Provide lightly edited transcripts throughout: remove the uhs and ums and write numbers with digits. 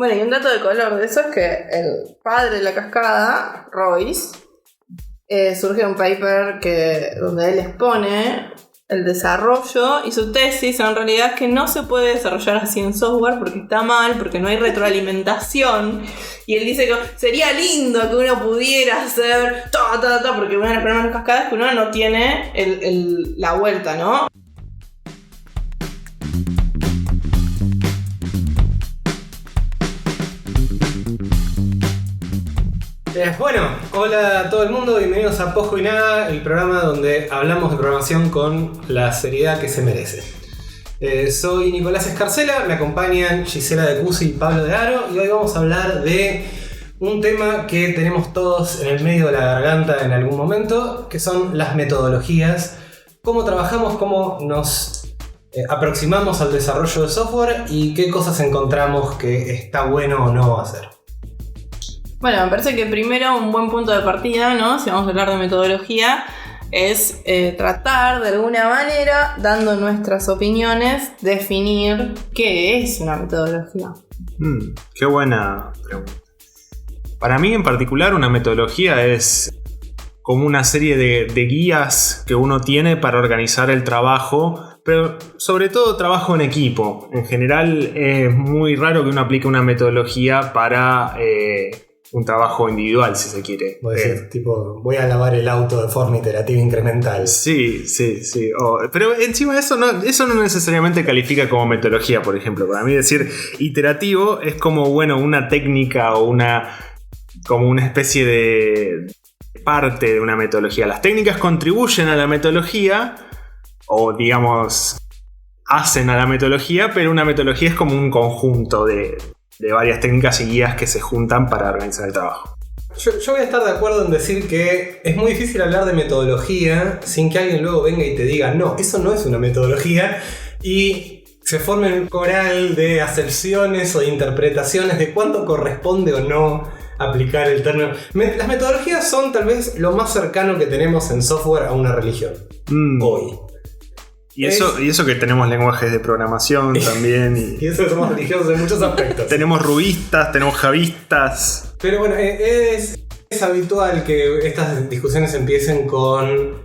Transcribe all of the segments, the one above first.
Bueno, y un dato de color de eso es que el padre de la cascada, Royce, surge un paper donde él expone el desarrollo y su tesis en realidad es que no se puede desarrollar así en software porque está mal, porque no hay retroalimentación. Y él dice que sería lindo que uno pudiera hacer porque una de las primeras cascadas es que uno no tiene la vuelta, ¿no? Bueno, hola a todo el mundo, bienvenidos a Poco y Nada, el programa donde hablamos de programación con la seriedad que se merece. Soy Nicolás Escarcela, me acompañan Gisela de Cusi y Pablo de Aro, y hoy vamos a hablar de un tema que tenemos todos en el medio de la garganta en algún momento, que son las metodologías, cómo trabajamos, cómo nos aproximamos al desarrollo de software y qué cosas encontramos que está bueno o no hacer. Bueno, me parece que primero un buen punto de partida, ¿no? Si vamos a hablar de metodología, es tratar de alguna manera, dando nuestras opiniones, definir qué es una metodología. Qué buena pregunta. Para mí en particular una metodología es como una serie de guías que uno tiene para organizar el trabajo, pero sobre todo trabajo en equipo. En general es muy raro que uno aplique una metodología para un trabajo individual, si se quiere. Voy a decir, tipo, voy a lavar el auto de forma iterativa incremental. Sí. Pero encima eso no necesariamente califica como metodología, por ejemplo. Para mí decir iterativo es como, bueno, una técnica o como una especie de parte de una metodología. Las técnicas contribuyen a la metodología o, digamos, hacen a la metodología, pero una metodología es como un conjunto de varias técnicas y guías que se juntan para organizar el trabajo. Yo voy a estar de acuerdo en decir que es muy difícil hablar de metodología sin que alguien luego venga y te diga no, eso no es una metodología, y se forme un coral de acepciones o de interpretaciones de cuándo corresponde o no aplicar el término. Las metodologías son tal vez lo más cercano que tenemos en software a una religión hoy. Y eso que tenemos lenguajes de programación también. Y eso que somos religiosos en muchos aspectos. Tenemos rubiistas, tenemos javistas. Pero bueno, es habitual que estas discusiones empiecen con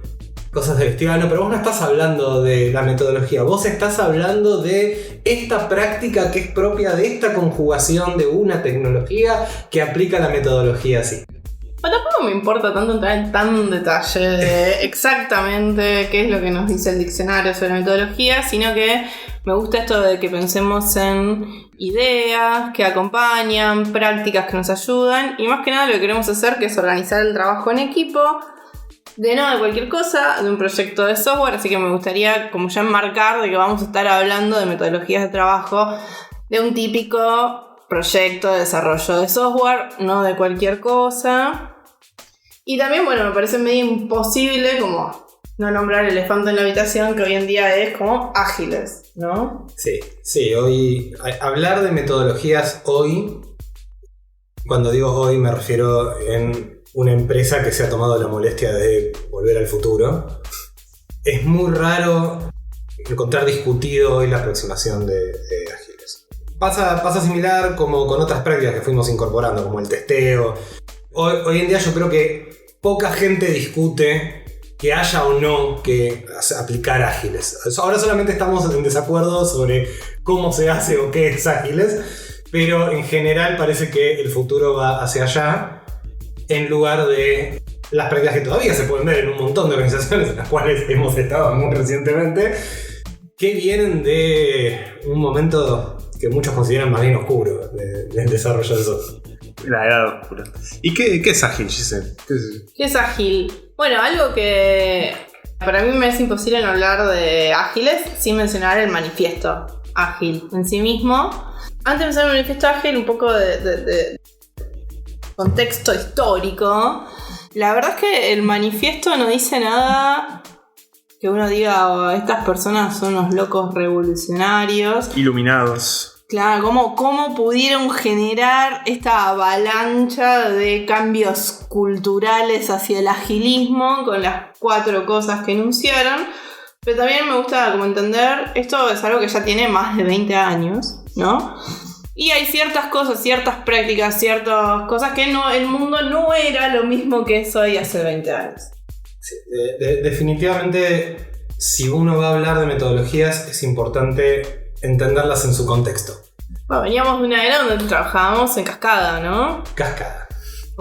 cosas del estilo. No, pero vos no estás hablando de la metodología. Vos estás hablando de esta práctica que es propia de esta conjugación de una tecnología que aplica la metodología así. Bueno, tampoco me importa tanto entrar en tan detalle de exactamente qué es lo que nos dice el diccionario sobre la metodología, sino que me gusta esto de que pensemos en ideas que acompañan, prácticas que nos ayudan, y más que nada lo que queremos hacer, que es organizar el trabajo en equipo, de cualquier cosa, de un proyecto de software, así que me gustaría como ya enmarcar de que vamos a estar hablando de metodologías de trabajo de un típico proyecto de desarrollo de software, no de cualquier cosa. Y también, bueno, me parece medio imposible como no nombrar el elefante en la habitación, que hoy en día es como ágiles, ¿no? Sí, hoy hablar de metodologías hoy, cuando digo hoy me refiero en una empresa que se ha tomado la molestia de volver al futuro. Es muy raro encontrar discutido hoy la aproximación de ágiles. Pasa similar como con otras prácticas que fuimos incorporando, como el testeo. Hoy en día yo creo que poca gente discute que haya o no que aplicar ágiles. Ahora solamente estamos en desacuerdo sobre cómo se hace o qué es ágiles, pero en general parece que el futuro va hacia allá, en lugar de las prácticas que todavía se pueden ver en un montón de organizaciones en las cuales hemos estado muy recientemente, que vienen de un momento que muchos consideran más bien oscuro del desarrollo de software. La edad oscura. ¿Y qué es ágil, Giselle? ¿Qué es ágil? Bueno, algo que para mí me es imposible no hablar de ágiles sin mencionar el manifiesto ágil en sí mismo. Antes de mencionar el manifiesto ágil, un poco de contexto histórico. La verdad es que el manifiesto no dice nada que uno diga, estas personas son unos locos revolucionarios. Iluminados. Claro, ¿cómo pudieron generar esta avalancha de cambios culturales hacia el agilismo con las 4 cosas que enunciaron? Pero también me gusta como entender, esto es algo que ya tiene más de 20 años, ¿no? Y hay ciertas cosas, ciertas prácticas, ciertas cosas que el mundo no era lo mismo que es hoy hace 20 años. Sí, definitivamente, si uno va a hablar de metodologías, es importante entenderlas en su contexto. Bueno, veníamos de una era donde trabajábamos en cascada, ¿no? Cascada.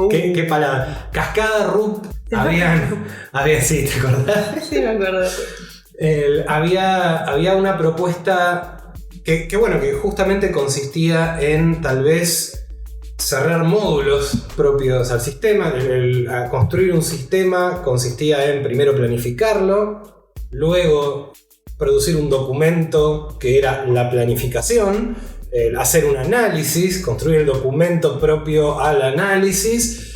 ¿Qué palabra? Cascada, RUP, habían, sí, ¿te acordás? Sí, me acuerdo. Había una propuesta que justamente consistía en tal vez cerrar módulos propios al sistema. A construir un sistema consistía en primero planificarlo, luego producir un documento que era la planificación, hacer un análisis, construir el documento propio al análisis,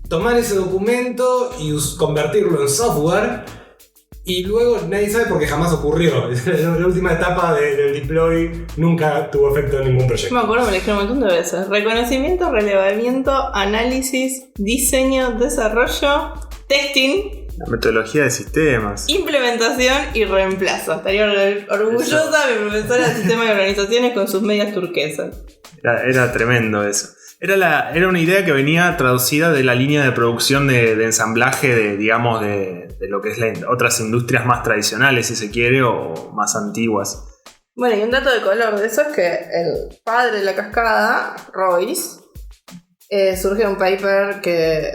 tomar ese documento y convertirlo en software. Y luego nadie sabe porque jamás ocurrió. La última etapa del deploy nunca tuvo efecto en ningún proyecto. Me acuerdo, me lo dijeron un montón de veces. Reconocimiento, relevamiento, análisis, diseño, desarrollo, testing, la metodología de sistemas, implementación y reemplazo. Estaría orgullosa mi profesora de sistemas y organizaciones con sus medias turquesas. Era tremendo eso. Era una idea que venía traducida de la línea de producción de ensamblaje de lo que es otras industrias más tradicionales, si se quiere, o más antiguas. Bueno, y un dato de color de eso es que el padre de la cascada, Royce, surge un paper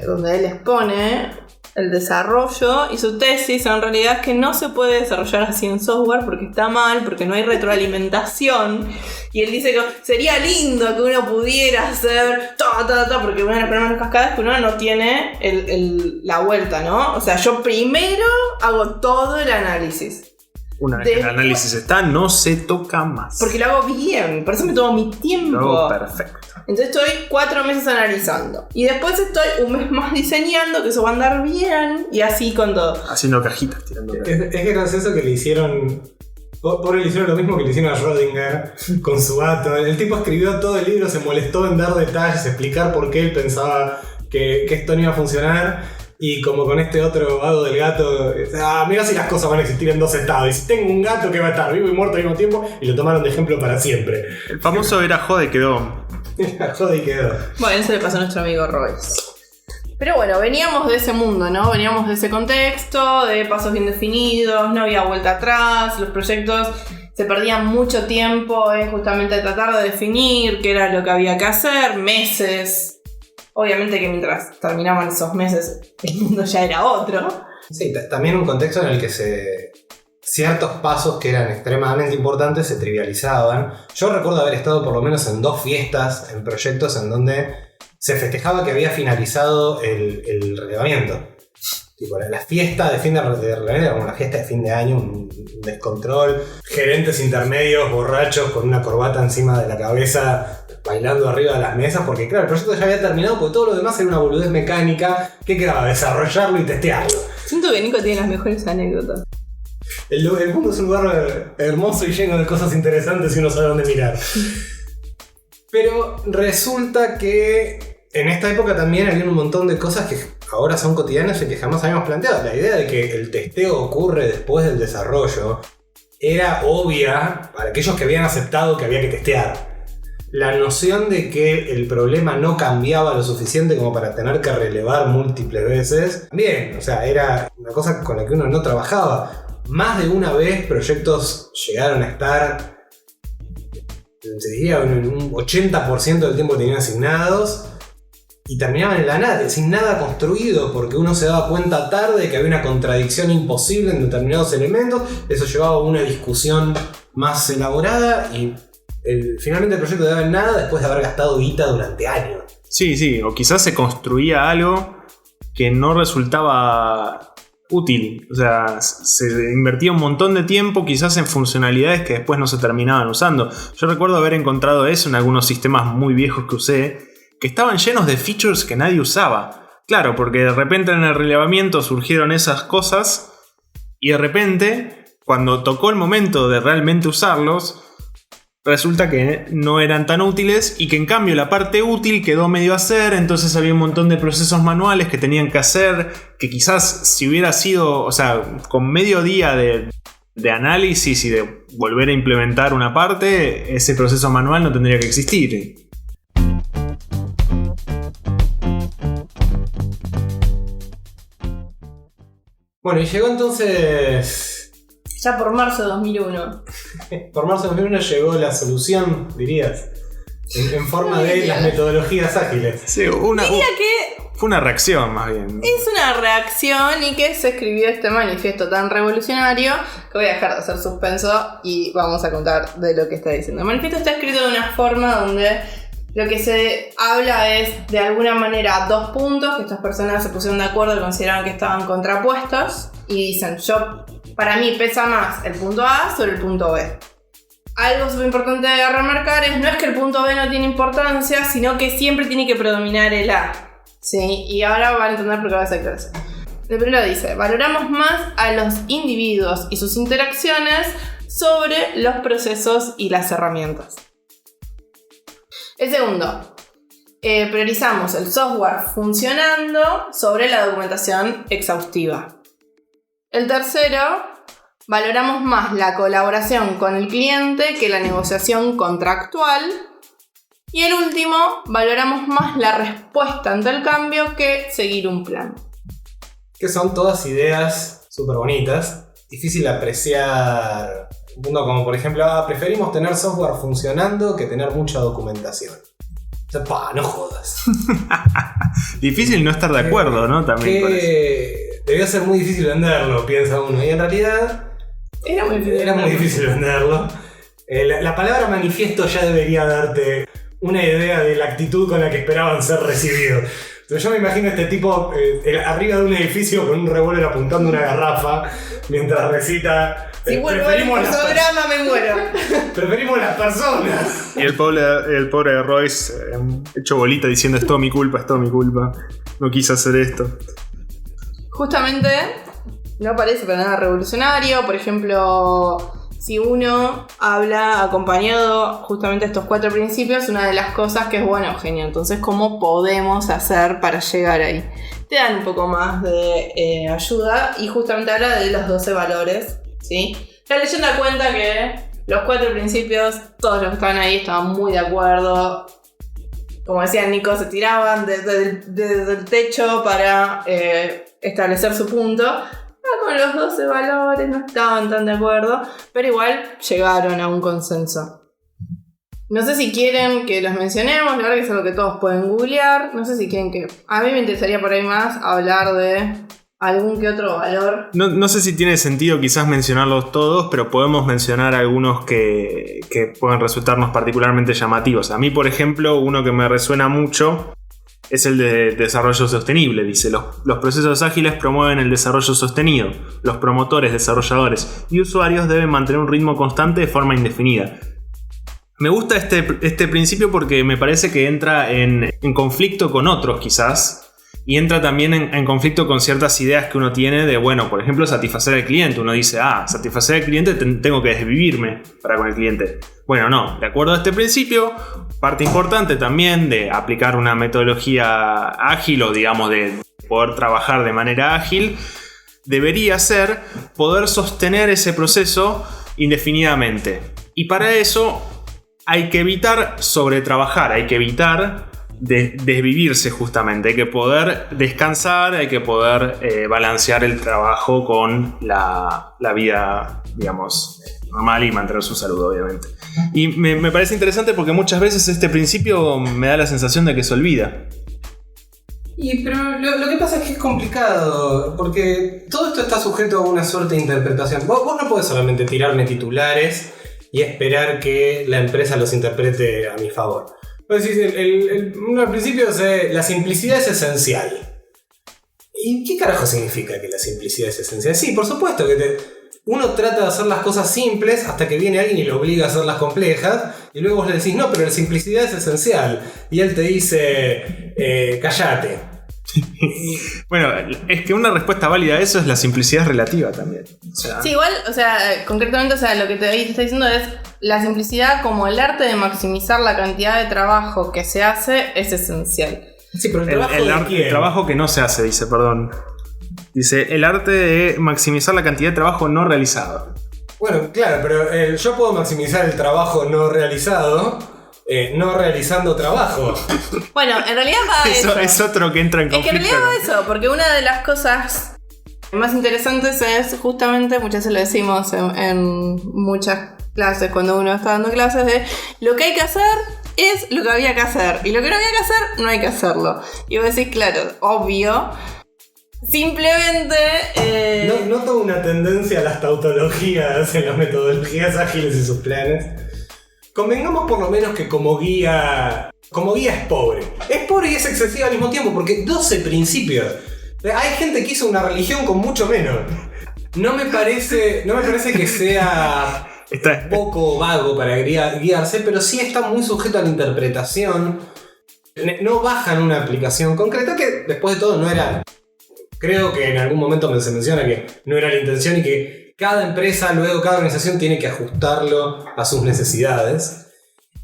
donde él expone el desarrollo y su tesis en realidad es que no se puede desarrollar así en software porque está mal, porque no hay retroalimentación. Y él dice que sería lindo que uno pudiera hacer porque uno de los problemas de cascadas es que uno no tiene la vuelta, ¿no? O sea, yo primero hago todo el análisis. Una vez que el análisis está, no se toca más. Porque lo hago bien, por eso me tomo mi tiempo. Perfecto. Entonces estoy 4 meses analizando. Y después estoy un mes más diseñando, que eso va a andar bien. Y así con todo. Haciendo cajitas, tirando. Es que era eso que le hicieron. Le hicieron lo mismo que le hicieron a Schrödinger con su gato. El tipo escribió todo el libro, se molestó en dar detalles, explicar por qué él pensaba que esto no iba a funcionar. Y como con este otro vago del gato, mira si las cosas van a existir en 2 estados. Y si tengo un gato que va a estar vivo y muerto al mismo tiempo, y lo tomaron de ejemplo para siempre. El famoso era jode y quedó. Jode y quedó. Bueno, eso le pasó a nuestro amigo Royce. Pero bueno, veníamos de ese mundo, ¿no? Veníamos de ese contexto, de pasos bien definidos, no había vuelta atrás, los proyectos se perdían mucho tiempo en justamente tratar de definir qué era lo que había que hacer, meses. Obviamente que mientras terminaban esos meses, el mundo ya era otro. Sí, también un contexto en el que ciertos pasos que eran extremadamente importantes se trivializaban. Yo recuerdo haber estado por lo menos en 2 fiestas, en proyectos en donde se festejaba que había finalizado el relevamiento. Tipo, la fiesta de fin de relevamiento era como una fiesta de fin de año, un descontrol. Gerentes intermedios, borrachos, con una corbata encima de la cabeza, bailando arriba de las mesas, porque claro, el proyecto ya había terminado, porque todo lo demás era una boludez mecánica. ¿Qué quedaba? Desarrollarlo y testearlo. Siento que Nico tiene las mejores anécdotas. El mundo es un lugar hermoso y lleno de cosas interesantes si uno sabe dónde mirar. Pero resulta que en esta época también había un montón de cosas que ahora son cotidianas y que jamás habíamos planteado. La idea de que el testeo ocurre después del desarrollo era obvia para aquellos que habían aceptado que había que testear. La noción de que el problema no cambiaba lo suficiente como para tener que relevar múltiples veces, bien, o sea, era una cosa con la que uno no trabajaba. Más de una vez proyectos llegaron a estar, se diría, en un 80% del tiempo que tenían asignados y terminaban en la nada, sin nada construido, porque uno se daba cuenta tarde de que había una contradicción imposible en determinados elementos. Eso llevaba a una discusión más elaborada y finalmente el proyecto quedaba en nada después de haber gastado guita durante años. Sí, o quizás se construía algo que no resultaba útil, o sea, se invertía un montón de tiempo quizás en funcionalidades que después no se terminaban usando. Yo recuerdo haber encontrado eso en algunos sistemas muy viejos que usé, que estaban llenos de features que nadie usaba. Claro, porque de repente en el relevamiento surgieron esas cosas y de repente, cuando tocó el momento de realmente usarlos, resulta que no eran tan útiles y que en cambio la parte útil quedó medio a hacer. Entonces había un montón de procesos manuales que tenían que hacer, que quizás si hubiera sido, o sea, con medio día de análisis y de volver a implementar una parte, ese proceso manual no tendría que existir. Bueno, y llegó entonces... Ya por marzo de 2001. Por marzo de 2001 llegó la solución, dirías, en forma de las metodologías ágiles. Sí, Diría que fue una reacción más bien. es una reacción y que se escribió este manifiesto tan revolucionario que voy a dejar de hacer suspenso y vamos a contar de lo que está diciendo. El manifiesto está escrito de una forma donde lo que se habla es de alguna manera 2 puntos que estas personas se pusieron de acuerdo y consideraron que estaban contrapuestos y dicen, para mí pesa más el punto A sobre el punto B. Algo súper importante de remarcar no es que el punto B no tiene importancia, sino que siempre tiene que predominar el A. ¿Sí? Y ahora van a entender por qué va a ser clase. El primero dice, valoramos más a los individuos y sus interacciones sobre los procesos y las herramientas. El segundo, priorizamos el software funcionando sobre la documentación exhaustiva. El tercero, valoramos más la colaboración con el cliente que la negociación contractual. Y el último, valoramos más la respuesta ante el cambio que seguir un plan. Que son todas ideas súper bonitas. Difícil apreciar un punto como, por ejemplo, preferimos tener software funcionando que tener mucha documentación. O sea, no jodas. Difícil no estar de acuerdo, ¿no? También con eso. Debió ser muy difícil venderlo, piensa uno. Y en realidad Era muy difícil venderlo. La palabra manifiesto ya debería darte una idea de la actitud con la que esperaban ser recibidos. Pero yo me imagino a este tipo arriba de un edificio con un revólver apuntando una garrafa mientras recita. Si vuelvo al programa me muero. Preferimos las personas. Y el pobre Royce hecho bolita diciendo es todo mi culpa, no quise hacer esto. Justamente no parece para nada revolucionario. Por ejemplo, si uno habla acompañado justamente de estos 4 principios, una de las cosas que es, bueno, genial, entonces ¿cómo podemos hacer para llegar ahí? Te dan un poco más de ayuda y justamente habla de los 12 valores, ¿sí? La leyenda cuenta que los 4 principios, todos los que estaban ahí estaban muy de acuerdo. Como decía Nico, se tiraban desde el techo para establecer su punto. Con los 12 valores no estaban tan de acuerdo, pero igual llegaron a un consenso. No sé si quieren que los mencionemos, la verdad que es algo que todos pueden googlear. No sé si quieren que... A mí me interesaría por ahí más hablar de algún que otro valor. No sé si tiene sentido quizás mencionarlos todos, pero podemos mencionar algunos que pueden resultarnos particularmente llamativos. A mí, por ejemplo, uno que me resuena mucho es el de desarrollo sostenible. Dice, los procesos ágiles promueven el desarrollo sostenido. Los promotores, desarrolladores y usuarios deben mantener un ritmo constante de forma indefinida. Me gusta este principio porque me parece que entra en conflicto con otros quizás. Y entra también en conflicto con ciertas ideas que uno tiene de, bueno, por ejemplo, satisfacer al cliente. Uno dice, satisfacer al cliente tengo que desvivirme para con el cliente. Bueno, no. De acuerdo a este principio, parte importante también de aplicar una metodología ágil o, digamos, de poder trabajar de manera ágil, debería ser poder sostener ese proceso indefinidamente. Y para eso hay que evitar sobretrabajar, hay que evitar desvivirse justamente, hay que poder descansar, hay que poder balancear el trabajo con la vida, digamos, normal y mantener su salud, obviamente. Y me parece interesante porque muchas veces este principio me da la sensación de que se olvida. Pero lo que pasa es que es complicado, porque todo esto está sujeto a una suerte de interpretación. Vos no podés solamente tirarme titulares y esperar que la empresa los interprete a mi favor. Vos decís, al principio la simplicidad es esencial. ¿Y qué carajo significa que la simplicidad es esencial? Sí, por supuesto que uno trata de hacer las cosas simples hasta que viene alguien y lo obliga a hacerlas complejas, y luego vos le decís, no, pero la simplicidad es esencial. Y él te dice, cállate. Bueno, es que una respuesta válida a eso es la simplicidad relativa también. Sí, igual, concretamente, lo que te está diciendo es la simplicidad como el arte de maximizar la cantidad de trabajo que se hace es esencial. Sí, pero el trabajo que no se hace, dice, perdón. Dice, el arte de maximizar la cantidad de trabajo no realizado. Bueno, claro, pero yo puedo maximizar el trabajo no realizado, no realizando trabajo. Bueno, en realidad va eso. Es otro que entra en conflicto. Es que en realidad va eso, porque una de las cosas más interesantes es justamente, muchas veces lo decimos en muchas clases, cuando uno está dando clases, de lo que hay que hacer es lo que había que hacer, y lo que no había que hacer, no hay que hacerlo. Y vos decís, claro, obvio. Simplemente... Noto una tendencia a las tautologías en las metodologías ágiles y sus planes. Convengamos por lo menos que como guía es pobre. Es pobre y es excesiva al mismo tiempo, porque 12 principios. Hay gente que hizo una religión con mucho menos. No me parece que sea poco vago para guiarse, pero sí está muy sujeto a la interpretación. No bajan una aplicación concreta que después de todo no era... Creo que en algún momento se menciona que no era la intención y que cada empresa, luego cada organización tiene que ajustarlo a sus necesidades.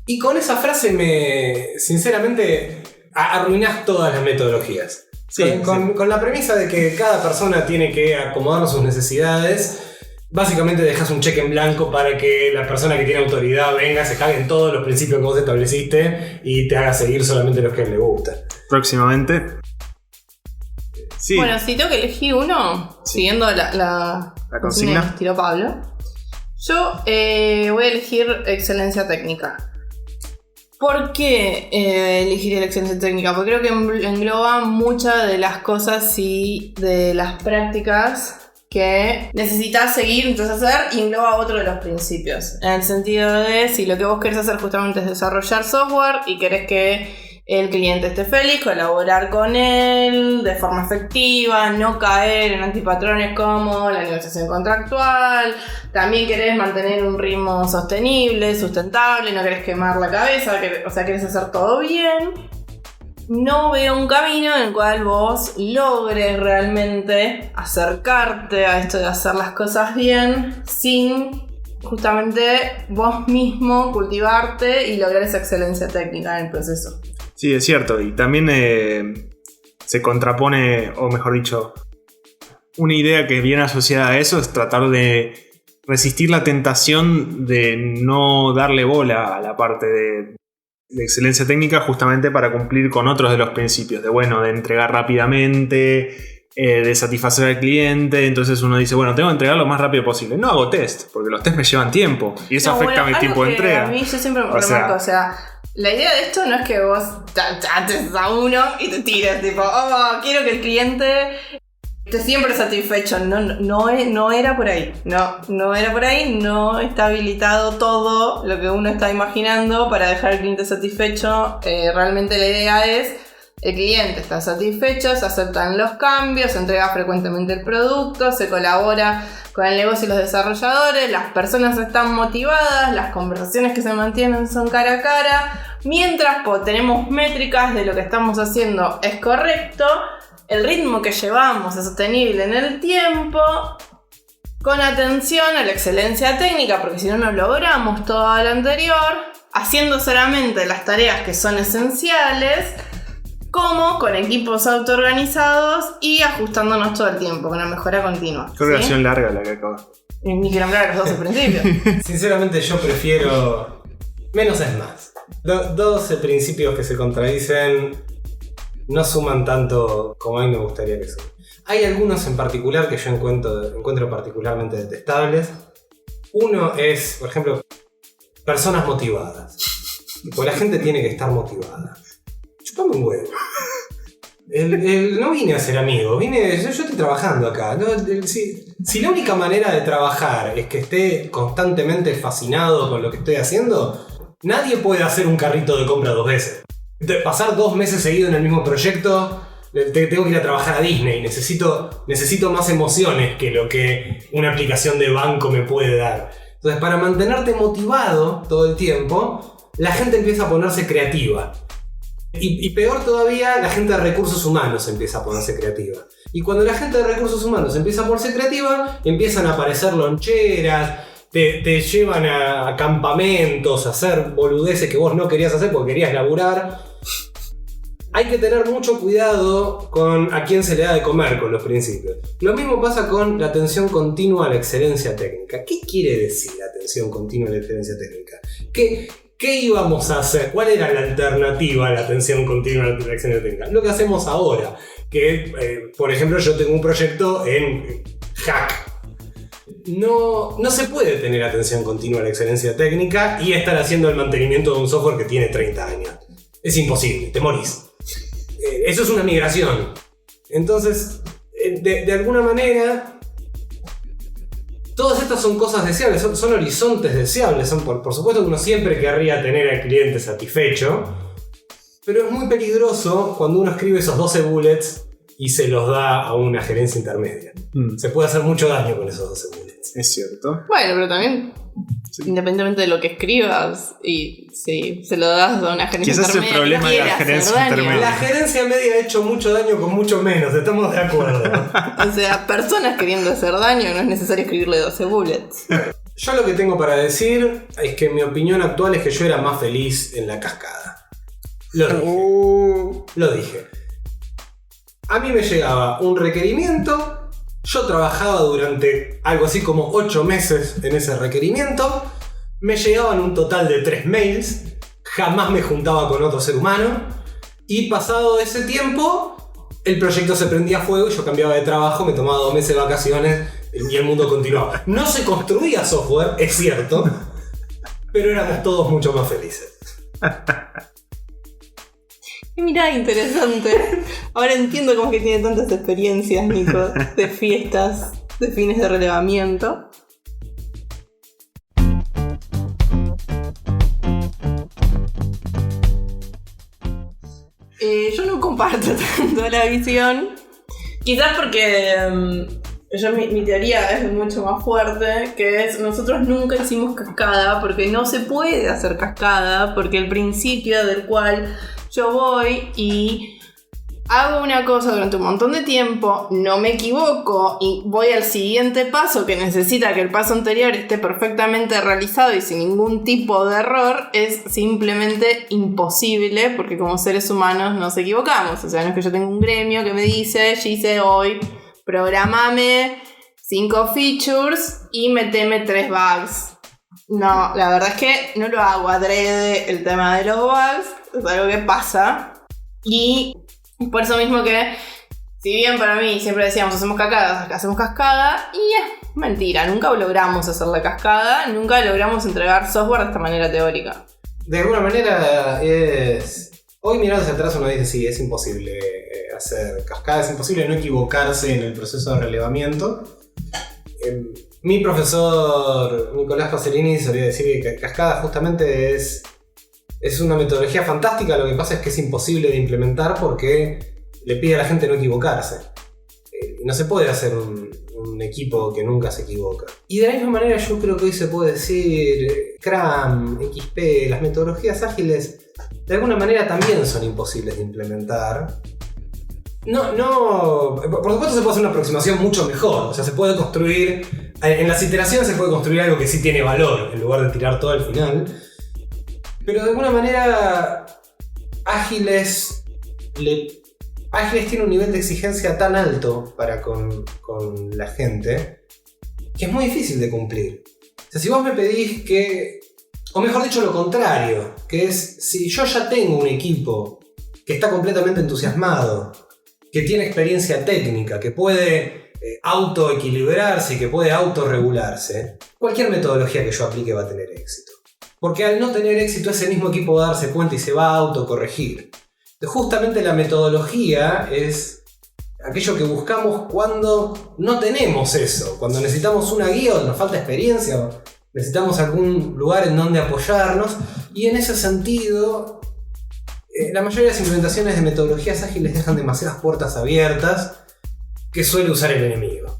Y con esa frase sinceramente arruinás todas las metodologías. Sí, con la premisa de que cada persona tiene que acomodarlo a sus necesidades, básicamente dejas un cheque en blanco para que la persona que tiene autoridad venga, se cague en todos los principios que vos estableciste y te haga seguir solamente los que a él le gusta. Próximamente. Sí. Bueno, si tengo que elegir uno, siguiendo la consigna que tiró Pablo, yo voy a elegir excelencia técnica. ¿Por qué elegiría la excelencia técnica? Porque creo que engloba muchas de las cosas y de las prácticas que necesitas seguir, entonces hacer, y engloba otro de los principios. En el sentido de si lo que vos querés hacer justamente es desarrollar software y querés que el cliente esté feliz, colaborar con él de forma efectiva, no caer en antipatrones como la negociación contractual, también querés mantener un ritmo sostenible, sustentable, no querés quemar la cabeza, querés hacer todo bien. No veo un camino en el cual vos logres realmente acercarte a esto de hacer las cosas bien sin justamente vos mismo cultivarte y lograr esa excelencia técnica en el proceso. Sí, es cierto, y también se contrapone, o mejor dicho, una idea que viene asociada a eso es tratar de resistir la tentación de no darle bola a la parte de excelencia técnica justamente para cumplir con otros de los principios, de entregar rápidamente, de satisfacer al cliente. Entonces uno dice, tengo que entregar lo más rápido posible. No hago test, porque los test me llevan tiempo y eso afecta mi tiempo de entrega. A mí yo siempre me remarco, la idea de esto no es que vos chates a uno y te tires, tipo, quiero que el cliente esté siempre satisfecho. No era por ahí. No era por ahí. No está habilitado todo lo que uno está imaginando para dejar al cliente satisfecho. Realmente la idea es, el cliente está satisfecho, se aceptan los cambios, se entrega frecuentemente el producto, se colabora con el negocio y los desarrolladores, las personas están motivadas, las conversaciones que se mantienen son cara a cara, mientras tenemos métricas de lo que estamos haciendo es correcto, el ritmo que llevamos es sostenible en el tiempo, con atención a la excelencia técnica, porque si no, no logramos todo lo anterior, haciendo solamente las tareas que son esenciales, como con equipos autoorganizados y ajustándonos todo el tiempo, con la mejora continua. Qué oración larga la que acabas. Ni que nombrar los 12 principios. Sinceramente yo prefiero... menos es más. 12 principios que se contradicen no suman tanto como a mí me gustaría que sumen. Hay algunos en particular que yo encuentro particularmente detestables. Uno es, por ejemplo, personas motivadas. Porque la gente tiene que estar motivada. Chupame un huevo. No vine a ser amigo, yo estoy trabajando acá. Si la única manera de trabajar es que esté constantemente fascinado con lo que estoy haciendo, nadie puede hacer un carrito de compra 2 veces. Pasar 2 meses seguidos en el mismo proyecto, tengo que ir a trabajar a Disney, necesito más emociones que lo que una aplicación de banco me puede dar. Entonces, para mantenerte motivado todo el tiempo, la gente empieza a ponerse creativa. Y peor todavía, la gente de recursos humanos empieza a ponerse creativa. Y cuando la gente de recursos humanos empieza a ponerse creativa, empiezan a aparecer loncheras, te llevan a campamentos, a hacer boludeces que vos no querías hacer porque querías laburar. hay que tener mucho cuidado con a quién se le da de comer con los principios. Lo mismo pasa con la atención continua a la excelencia técnica. ¿Qué quiere decir atención continua a la excelencia técnica? ¿Qué íbamos a hacer? ¿Cuál era la alternativa a la atención continua a la excelencia técnica? Lo que hacemos ahora, que por ejemplo yo tengo un proyecto en Hack. No se puede tener atención continua a la excelencia técnica y estar haciendo el mantenimiento de un software que tiene 30 años. Es imposible, te morís. Eso es una migración. Entonces, de alguna manera, todas estas son cosas deseables, son horizontes deseables. Por supuesto que uno siempre querría tener al cliente satisfecho, pero es muy peligroso cuando uno escribe esos 12 bullets y se los da a una gerencia intermedia. Se puede hacer mucho daño con esos 12 bullets. Es cierto. Bueno, pero también, independientemente de lo que escribas, y si se lo das a una gerencia quizás intermedia, el problema de la gerencia intermedia. La gerencia media ha hecho mucho daño con mucho menos, estamos de acuerdo. O sea, personas queriendo hacer daño, no es necesario escribirle 12 bullets. Yo lo que tengo para decir es que mi opinión actual es que yo era más feliz en la cascada. Lo dije. A mí me llegaba un requerimiento. Yo trabajaba durante algo así como 8 meses en ese requerimiento. Me llegaban un total de 3 mails. Jamás me juntaba con otro ser humano. Y pasado ese tiempo, el proyecto se prendía a fuego y yo cambiaba de trabajo, me tomaba 2 meses de vacaciones y el mundo continuaba. No se construía software, es cierto, pero éramos todos mucho más felices. Mirá, interesante. Ahora entiendo cómo es que tiene tantas experiencias, Nico, de fiestas, de fines de relevamiento. Yo no comparto tanto la visión. Quizás porque mi teoría es mucho más fuerte, que es nosotros nunca hicimos cascada porque no se puede hacer cascada, porque el principio del cual yo voy y hago una cosa durante un montón de tiempo, no me equivoco y voy al siguiente paso que necesita que el paso anterior esté perfectamente realizado y sin ningún tipo de error, es simplemente imposible porque como seres humanos nos equivocamos. O sea, no es que yo tenga un gremio que me dice, Gise, hoy programame 5 features y meteme 3 bugs. No, la verdad es que no lo hago adrede el tema de los bugs, es algo que pasa. Y por eso mismo que, si bien para mí siempre decíamos hacemos cascada, y es mentira, nunca logramos hacer la cascada, nunca logramos entregar software de esta manera teórica. De alguna manera es... Hoy mirando hacia atrás uno dice sí, es imposible hacer cascada, es imposible no equivocarse en el proceso de relevamiento. Mi profesor Nicolás Pacerini solía decir que cascada justamente es una metodología fantástica, lo que pasa es que es imposible de implementar porque le pide a la gente no equivocarse. No se puede hacer un equipo que nunca se equivoca. Y de la misma manera yo creo que hoy se puede decir Scrum, XP, las metodologías ágiles de alguna manera también son imposibles de implementar. Por supuesto se puede hacer una aproximación mucho mejor, o sea, se puede construir, en las iteraciones se puede construir algo que sí tiene valor, en lugar de tirar todo al final. Pero de alguna manera, Ágiles tiene un nivel de exigencia tan alto para con la gente, que es muy difícil de cumplir. O sea, si vos me pedís que, o mejor dicho lo contrario, que es, si yo ya tengo un equipo que está completamente entusiasmado, que tiene experiencia técnica, que puede autoequilibrarse y que puede autorregularse, cualquier metodología que yo aplique va a tener éxito. Porque al no tener éxito ese mismo equipo va a darse cuenta y se va a autocorregir. Justamente la metodología es aquello que buscamos cuando no tenemos eso, cuando necesitamos una guía o nos falta experiencia, necesitamos algún lugar en donde apoyarnos, y en ese sentido la mayoría de las implementaciones de metodologías ágiles dejan demasiadas puertas abiertas que suele usar el enemigo.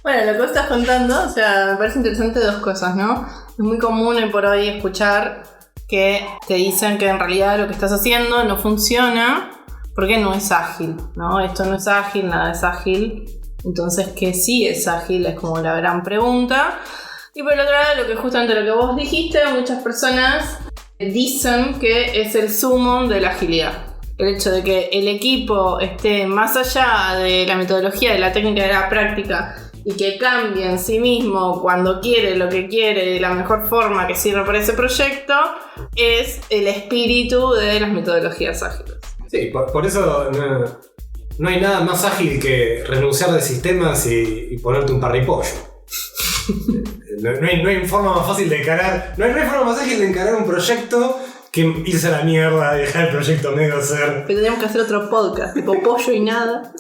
Bueno, lo que vos estás contando, o sea, me parece interesante dos cosas, ¿no? Es muy común hoy por hoy escuchar que te dicen que en realidad lo que estás haciendo no funciona porque no es ágil, ¿no? Esto no es ágil, nada es ágil. Entonces, ¿qué sí es ágil? Es como la gran pregunta. Y por el otro lado, justamente lo que vos dijiste, muchas personas dicen que es el sumum de la agilidad. El hecho de que el equipo esté más allá de la metodología, de la técnica, de la práctica, y que cambie en sí mismo cuando quiere, lo que quiere, de la mejor forma que sirva para ese proyecto, es el espíritu de las metodologías ágiles. Sí, por eso no hay nada más ágil que renunciar de sistemas y ponerte un parripollo. No hay forma más fácil de encarar. No hay forma más ágil de encarar un proyecto que irse a la mierda y dejar el proyecto medio ser. Pero tenemos que hacer otro podcast, tipo pollo y nada.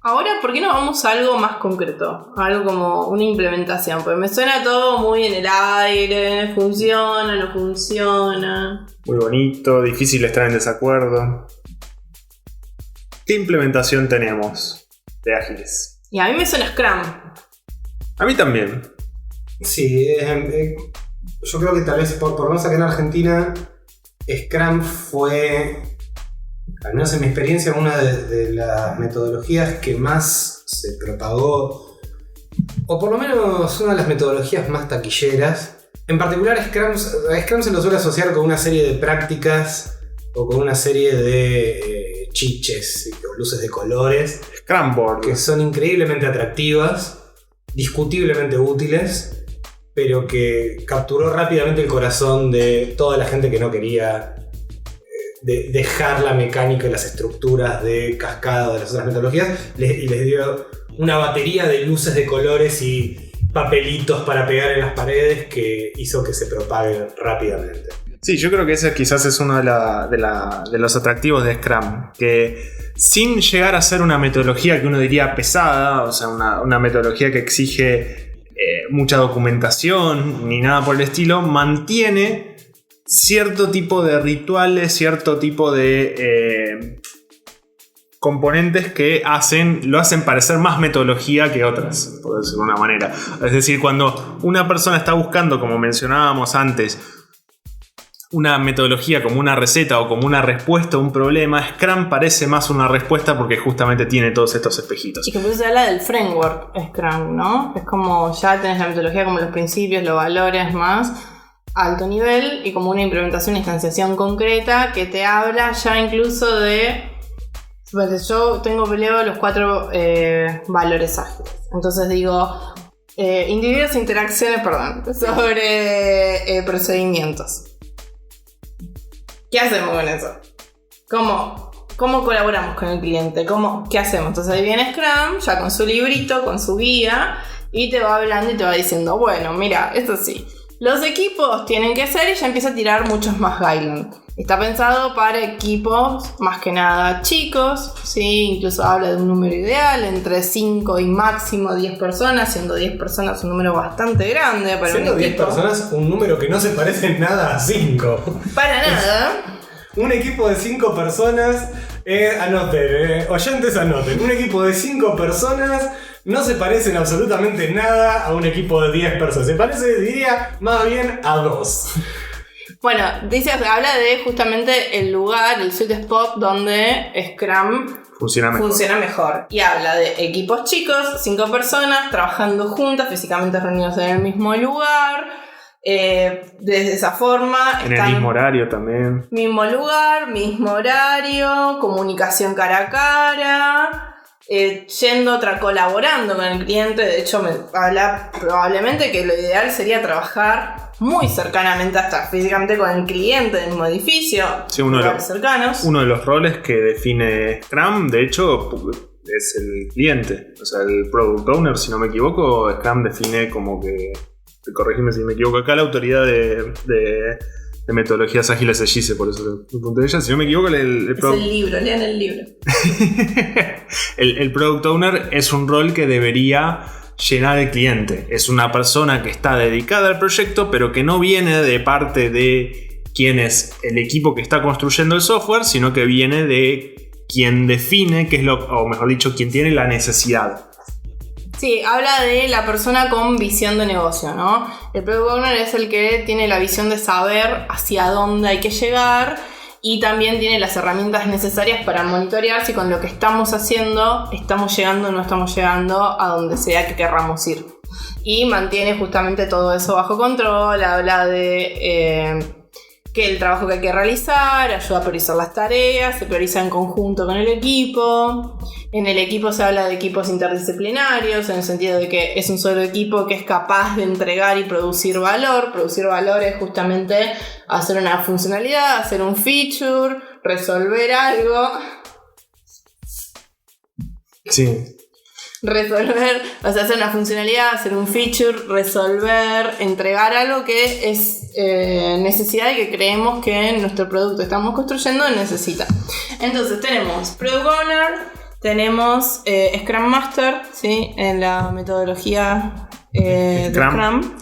Ahora, ¿por qué no vamos a algo más concreto? Algo como una implementación. Porque me suena todo muy en el aire. Funciona, no funciona. Muy bonito, difícil estar en desacuerdo. ¿Qué implementación tenemos de ágiles? Y a mí me suena Scrum. A mí también. Sí, yo creo que tal vez por lo menos acá en Argentina, Scrum fue, al menos en mi experiencia, una de las metodologías que más se propagó, o por lo menos una de las metodologías más taquilleras. En particular, Scrum se lo suele asociar con una serie de prácticas o con una serie de chiches o luces de colores. Scrum Board. Que son increíblemente atractivas, discutiblemente útiles, pero que capturó rápidamente el corazón de toda la gente que no quería dejar la mecánica y las estructuras de cascada de las otras metodologías y les dio una batería de luces de colores y papelitos para pegar en las paredes que hizo que se propaguen rápidamente. Sí, yo creo que ese quizás es uno de los atractivos de Scrum, que sin llegar a ser una metodología que uno diría pesada, o sea, una metodología que exige mucha documentación ni nada por el estilo, mantiene cierto tipo de rituales, cierto tipo de componentes que lo hacen parecer más metodología que otras, por decirlo de una manera. Es decir, cuando una persona está buscando, como mencionábamos antes, una metodología como una receta o como una respuesta a un problema, Scrum parece más una respuesta porque justamente tiene todos estos espejitos. Y que pues se habla del framework Scrum, ¿no? Es como ya tenés la metodología como los principios, los valores más alto nivel y como una implementación, una instanciación concreta que te habla ya incluso de... Yo tengo peleado los 4 valores ágiles. Entonces digo, individuos, interacciones, sobre procedimientos. ¿Qué hacemos con eso? ¿Cómo colaboramos con el cliente? ¿Qué hacemos? Entonces ahí viene Scrum, ya con su librito, con su guía, y te va hablando y te va diciendo, bueno, mira, esto sí, los equipos tienen que ser, y ya empieza a tirar muchos más guidelines. Está pensado para equipos más que nada chicos, ¿sí? Incluso habla de un número ideal, entre 5 y máximo 10 personas, siendo 10 personas un número bastante grande para siendo un equipo. 10 personas, un número que no se parece en nada a 5. Para nada. Un equipo de 5 personas, anoten, oyentes anoten, un equipo de 5 personas no se parece en absolutamente nada a un equipo de 10 personas. Se parece, diría, más bien a 2. Bueno, habla de justamente el lugar, el sweet spot donde Scrum funciona mejor. Y habla de equipos chicos, 5 personas, trabajando juntas, físicamente reunidos en el mismo lugar. Desde esa forma. En el mismo horario también. Mismo lugar, mismo horario, comunicación cara a cara. Colaborando con el cliente. De hecho, me habla probablemente que lo ideal sería trabajar muy cercanamente, hasta físicamente, con el cliente del mismo edificio. Sí, uno de los roles que define Scrum, de hecho, es el cliente. O sea, el Product Owner, si no me equivoco, Scrum define como que, corregime si me equivoco, acá la autoridad de metodologías ágiles es GISE, por eso me pregunté ella. Si no me equivoco, es el libro, lean el libro. el Product Owner es un rol que debería llenar el cliente. Es una persona que está dedicada al proyecto, pero que no viene de parte de quién es el equipo que está construyendo el software, sino que viene de quien define qué es o mejor dicho, quien tiene la necesidad. Sí, habla de la persona con visión de negocio, ¿no? El Product Owner es el que tiene la visión de saber hacia dónde hay que llegar y también tiene las herramientas necesarias para monitorear si con lo que estamos haciendo estamos llegando o no estamos llegando a donde sea que querramos ir. Y mantiene justamente todo eso bajo control, habla de que el trabajo que hay que realizar, ayuda a priorizar las tareas, se prioriza en conjunto con el equipo. En el equipo se habla de equipos interdisciplinarios, en el sentido de que es un solo equipo que es capaz de entregar y producir valor. Producir valor es justamente hacer una funcionalidad, hacer un feature, resolver algo. Sí. Resolver, o sea, hacer una funcionalidad, hacer un feature, resolver, entregar algo que es necesidad y que creemos que nuestro producto que estamos construyendo necesita. Entonces tenemos Product Owner, tenemos Scrum Master, ¿sí? En la metodología de Scrum.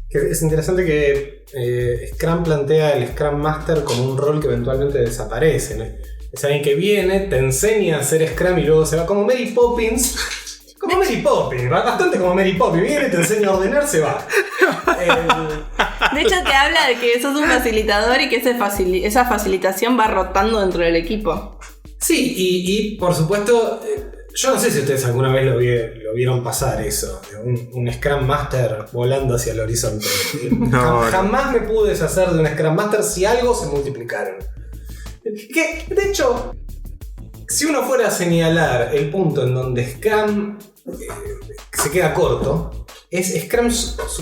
Es interesante que Scrum plantea el Scrum Master como un rol que eventualmente desaparece, ¿no? Es alguien que viene, te enseña a hacer Scrum y luego se va como Mary Poppins. Como Mary Poppins, bastante como Mary Poppins. Viene, te enseña a ordenar, se va. De hecho, te habla de que sos un facilitador y que esa facilitación va rotando dentro del equipo. Sí, y por supuesto, yo no sé si ustedes alguna vez lo vieron pasar eso. Un Scrum Master volando hacia el horizonte. Jamás me pude deshacer de un Scrum Master si algo se multiplicaron. Que, de hecho, si uno fuera a señalar el punto en donde Scrum se queda corto, es Scrum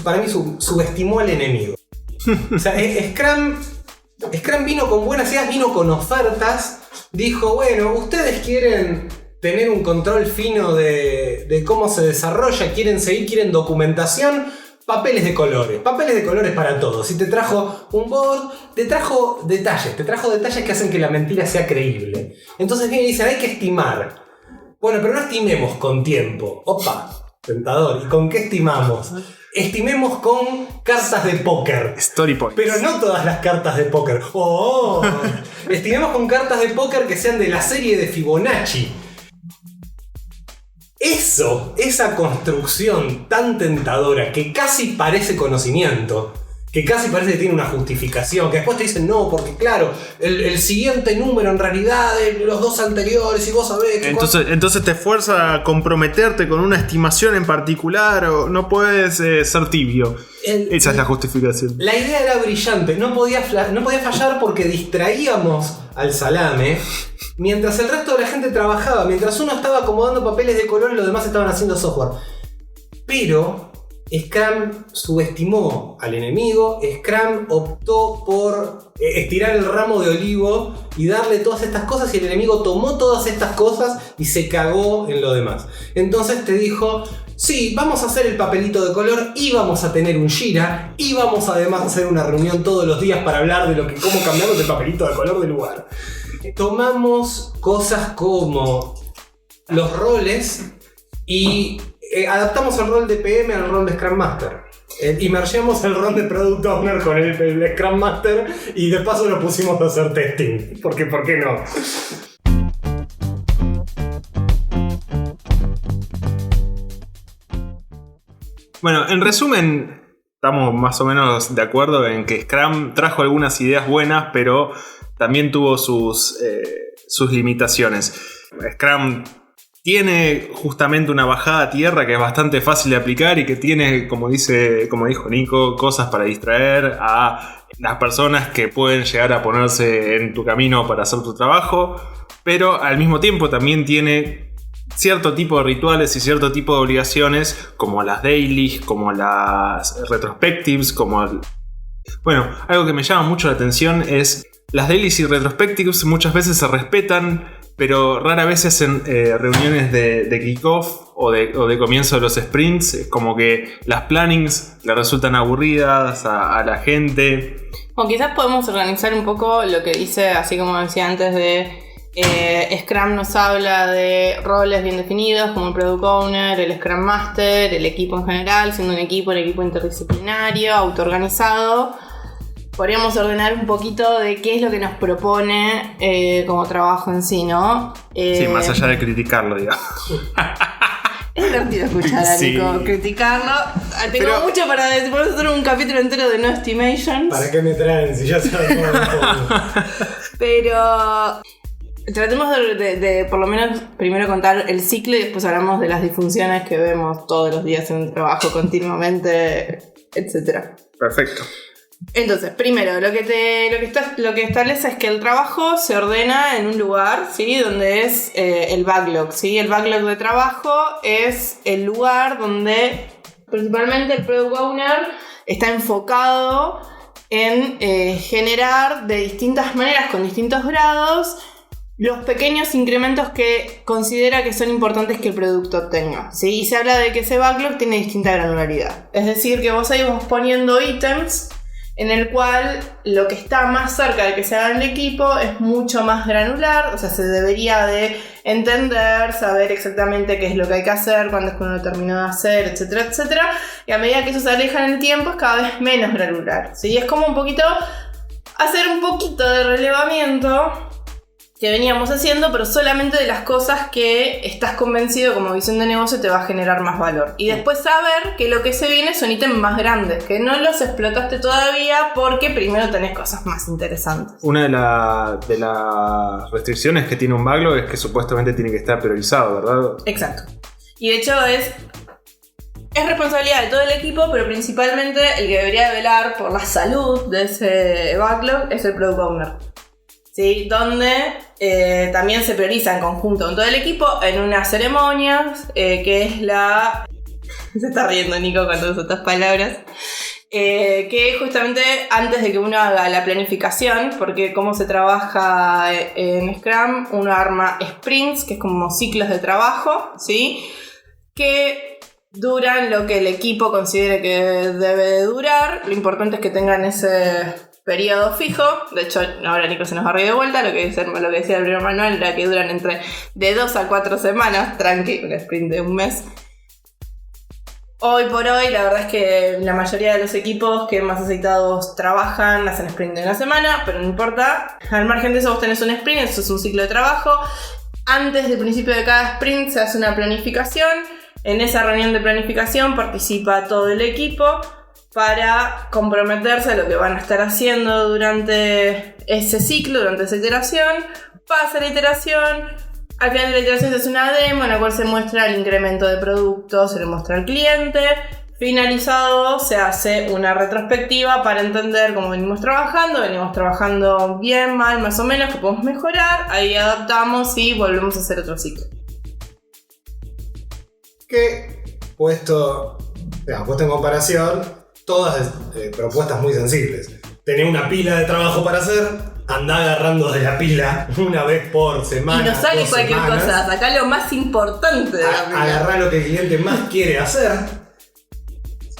para mí subestimó al enemigo. O sea, Scrum vino con buenas ideas, vino con ofertas, dijo, bueno, ustedes quieren tener un control fino de cómo se desarrolla, quieren documentación. Papeles de colores para todos. Si te trajo un board, te trajo detalles que hacen que la mentira sea creíble. Entonces viene y dicen, hay que estimar. Bueno, pero no estimemos con tiempo. Opa, tentador. ¿Y con qué estimamos? Estimemos con cartas de póker. Story points. Pero no todas las cartas de póker. Estimemos con cartas de póker que sean de la serie de Fibonacci. Esa construcción tan tentadora que casi parece conocimiento, que casi parece que tiene una justificación, que después te dicen no, porque claro, el siguiente número en realidad es los dos anteriores y vos sabés que... Entonces te fuerza a comprometerte con una estimación en particular o no puedes ser tibio. Esa es la justificación. La idea era brillante, no podía fallar porque distraíamos al salame mientras el resto de la gente trabajaba, mientras uno estaba acomodando papeles de color y los demás estaban haciendo software. Pero Scrum subestimó al enemigo, Scrum optó por estirar el ramo de olivo y darle todas estas cosas, y el enemigo tomó todas estas cosas y se cagó en lo demás. Entonces te dijo, sí, vamos a hacer el papelito de color y vamos a tener un Jira y vamos además a hacer una reunión todos los días para hablar de cómo cambiamos el papelito de color del lugar. Tomamos cosas como los roles y adaptamos el rol de PM al rol de Scrum Master. Y mergeamos el rol de Product Owner con el Scrum Master y de paso lo pusimos a hacer testing. Porque, ¿por qué no? Bueno, en resumen, estamos más o menos de acuerdo en que Scrum trajo algunas ideas buenas, pero también tuvo sus limitaciones. Scrum tiene justamente una bajada a tierra que es bastante fácil de aplicar y que tiene, como dijo Nico, cosas para distraer a las personas que pueden llegar a ponerse en tu camino para hacer tu trabajo, pero al mismo tiempo también tiene cierto tipo de rituales y cierto tipo de obligaciones, como las dailies, como las retrospectives, Bueno, algo que me llama mucho la atención es las dailies y retrospectives muchas veces se respetan, pero rara vez se hacen reuniones de kickoff o de comienzo de los sprints. Es como que las plannings le resultan aburridas a la gente. O quizás podemos organizar un poco lo que dice, así como decía antes, de Scrum nos habla de roles bien definidos como el Product Owner, el Scrum Master, el equipo en general, siendo un equipo interdisciplinario, autoorganizado. Podríamos ordenar un poquito de qué es lo que nos propone como trabajo en sí, ¿no? Sí, más allá de criticarlo, digamos. Es divertido escuchar a Nico criticarlo. Tengo mucho para decir. Podemos hacer un capítulo entero de No Estimations. ¿Para qué me traen si ya saben todo? Pero tratemos de por lo menos primero contar el ciclo y después hablamos de las disfunciones que vemos todos los días en el trabajo, continuamente, etc. Perfecto. Entonces, primero, lo que establece es que el trabajo se ordena en un lugar, ¿sí? Donde es el backlog, ¿sí? El backlog de trabajo es el lugar donde principalmente el product owner está enfocado en generar de distintas maneras, con distintos grados, los pequeños incrementos que considera que son importantes que el producto tenga, ¿sí? Y se habla de que ese backlog tiene distinta granularidad. Es decir, que vos ahí vas poniendo ítems en el cual lo que está más cerca de que se haga en el equipo es mucho más granular, o sea, se debería de entender, saber exactamente qué es lo que hay que hacer, cuándo es que uno lo terminó de hacer, etcétera, etcétera, y a medida que eso se aleja en el tiempo es cada vez menos granular, ¿sí? Es como un poquito hacer un poquito de relevamiento que veníamos haciendo, pero solamente de las cosas que estás convencido como visión de negocio te va a generar más valor. Y después saber que lo que se viene son ítems más grandes, que no los explotaste todavía porque primero tenés cosas más interesantes. Una de las restricciones que tiene un backlog es que supuestamente tiene que estar priorizado, ¿verdad? Exacto. Y de hecho es responsabilidad de todo el equipo, pero principalmente el que debería velar por la salud de ese backlog es el product owner. ¿Sí? Donde también se prioriza en conjunto con todo el equipo en una ceremonia que es la... Se está riendo Nico cuando usa estas palabras. Que justamente antes de que uno haga la planificación, porque cómo se trabaja en Scrum, uno arma sprints, que es como ciclos de trabajo, ¿sí? Que duran lo que el equipo considere que debe de durar. Lo importante es que tengan ese periodo fijo. De hecho, ahora Nico se nos va a reír de vuelta. Lo que decía el primer manual era que duran de 2 a 4 semanas. Tranqui, un sprint de un mes. Hoy por hoy, la verdad es que la mayoría de los equipos que más aceitados trabajan hacen sprint de una semana, pero no importa. Al margen de eso, vos tenés un sprint, eso es un ciclo de trabajo. Antes del principio de cada sprint se hace una planificación. En esa reunión de planificación participa todo el equipo para comprometerse a lo que van a estar haciendo durante ese ciclo, durante esa iteración. Pasa la iteración, al final de la iteración se hace una demo en la cual se muestra el incremento de producto, se le muestra al cliente. Finalizado se hace una retrospectiva para entender cómo venimos trabajando bien, mal, más o menos, que podemos mejorar, ahí adaptamos y volvemos a hacer otro ciclo. Que puesto en comparación, todas propuestas muy sensibles. Tenés una pila de trabajo para hacer, andá agarrando de la pila una vez por semana. Y no sale cualquier cosa, sacá lo más importante de la pila. Agarrá lo que el cliente más quiere hacer.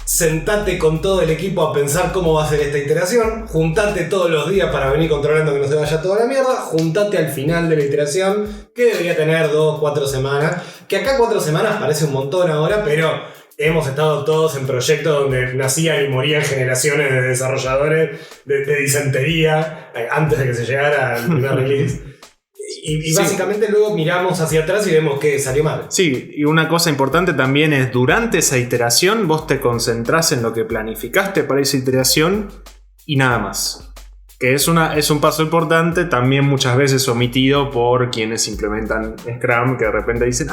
Sentate con todo el equipo a pensar cómo va a ser esta iteración. Juntate todos los días para venir controlando que no se vaya toda la mierda. Juntate al final de la iteración, que debería tener 2-4 semanas. Que acá 4 semanas parece un montón ahora, pero hemos estado todos en proyectos donde nacían y morían generaciones de desarrolladores de disentería antes de que se llegara al primer release. Y básicamente luego miramos hacia atrás y vemos que salió mal. Sí, y una cosa importante también es durante esa iteración vos te concentrás en lo que planificaste para esa iteración y nada más. Que es un paso importante, también muchas veces omitido por quienes implementan Scrum, que de repente dicen,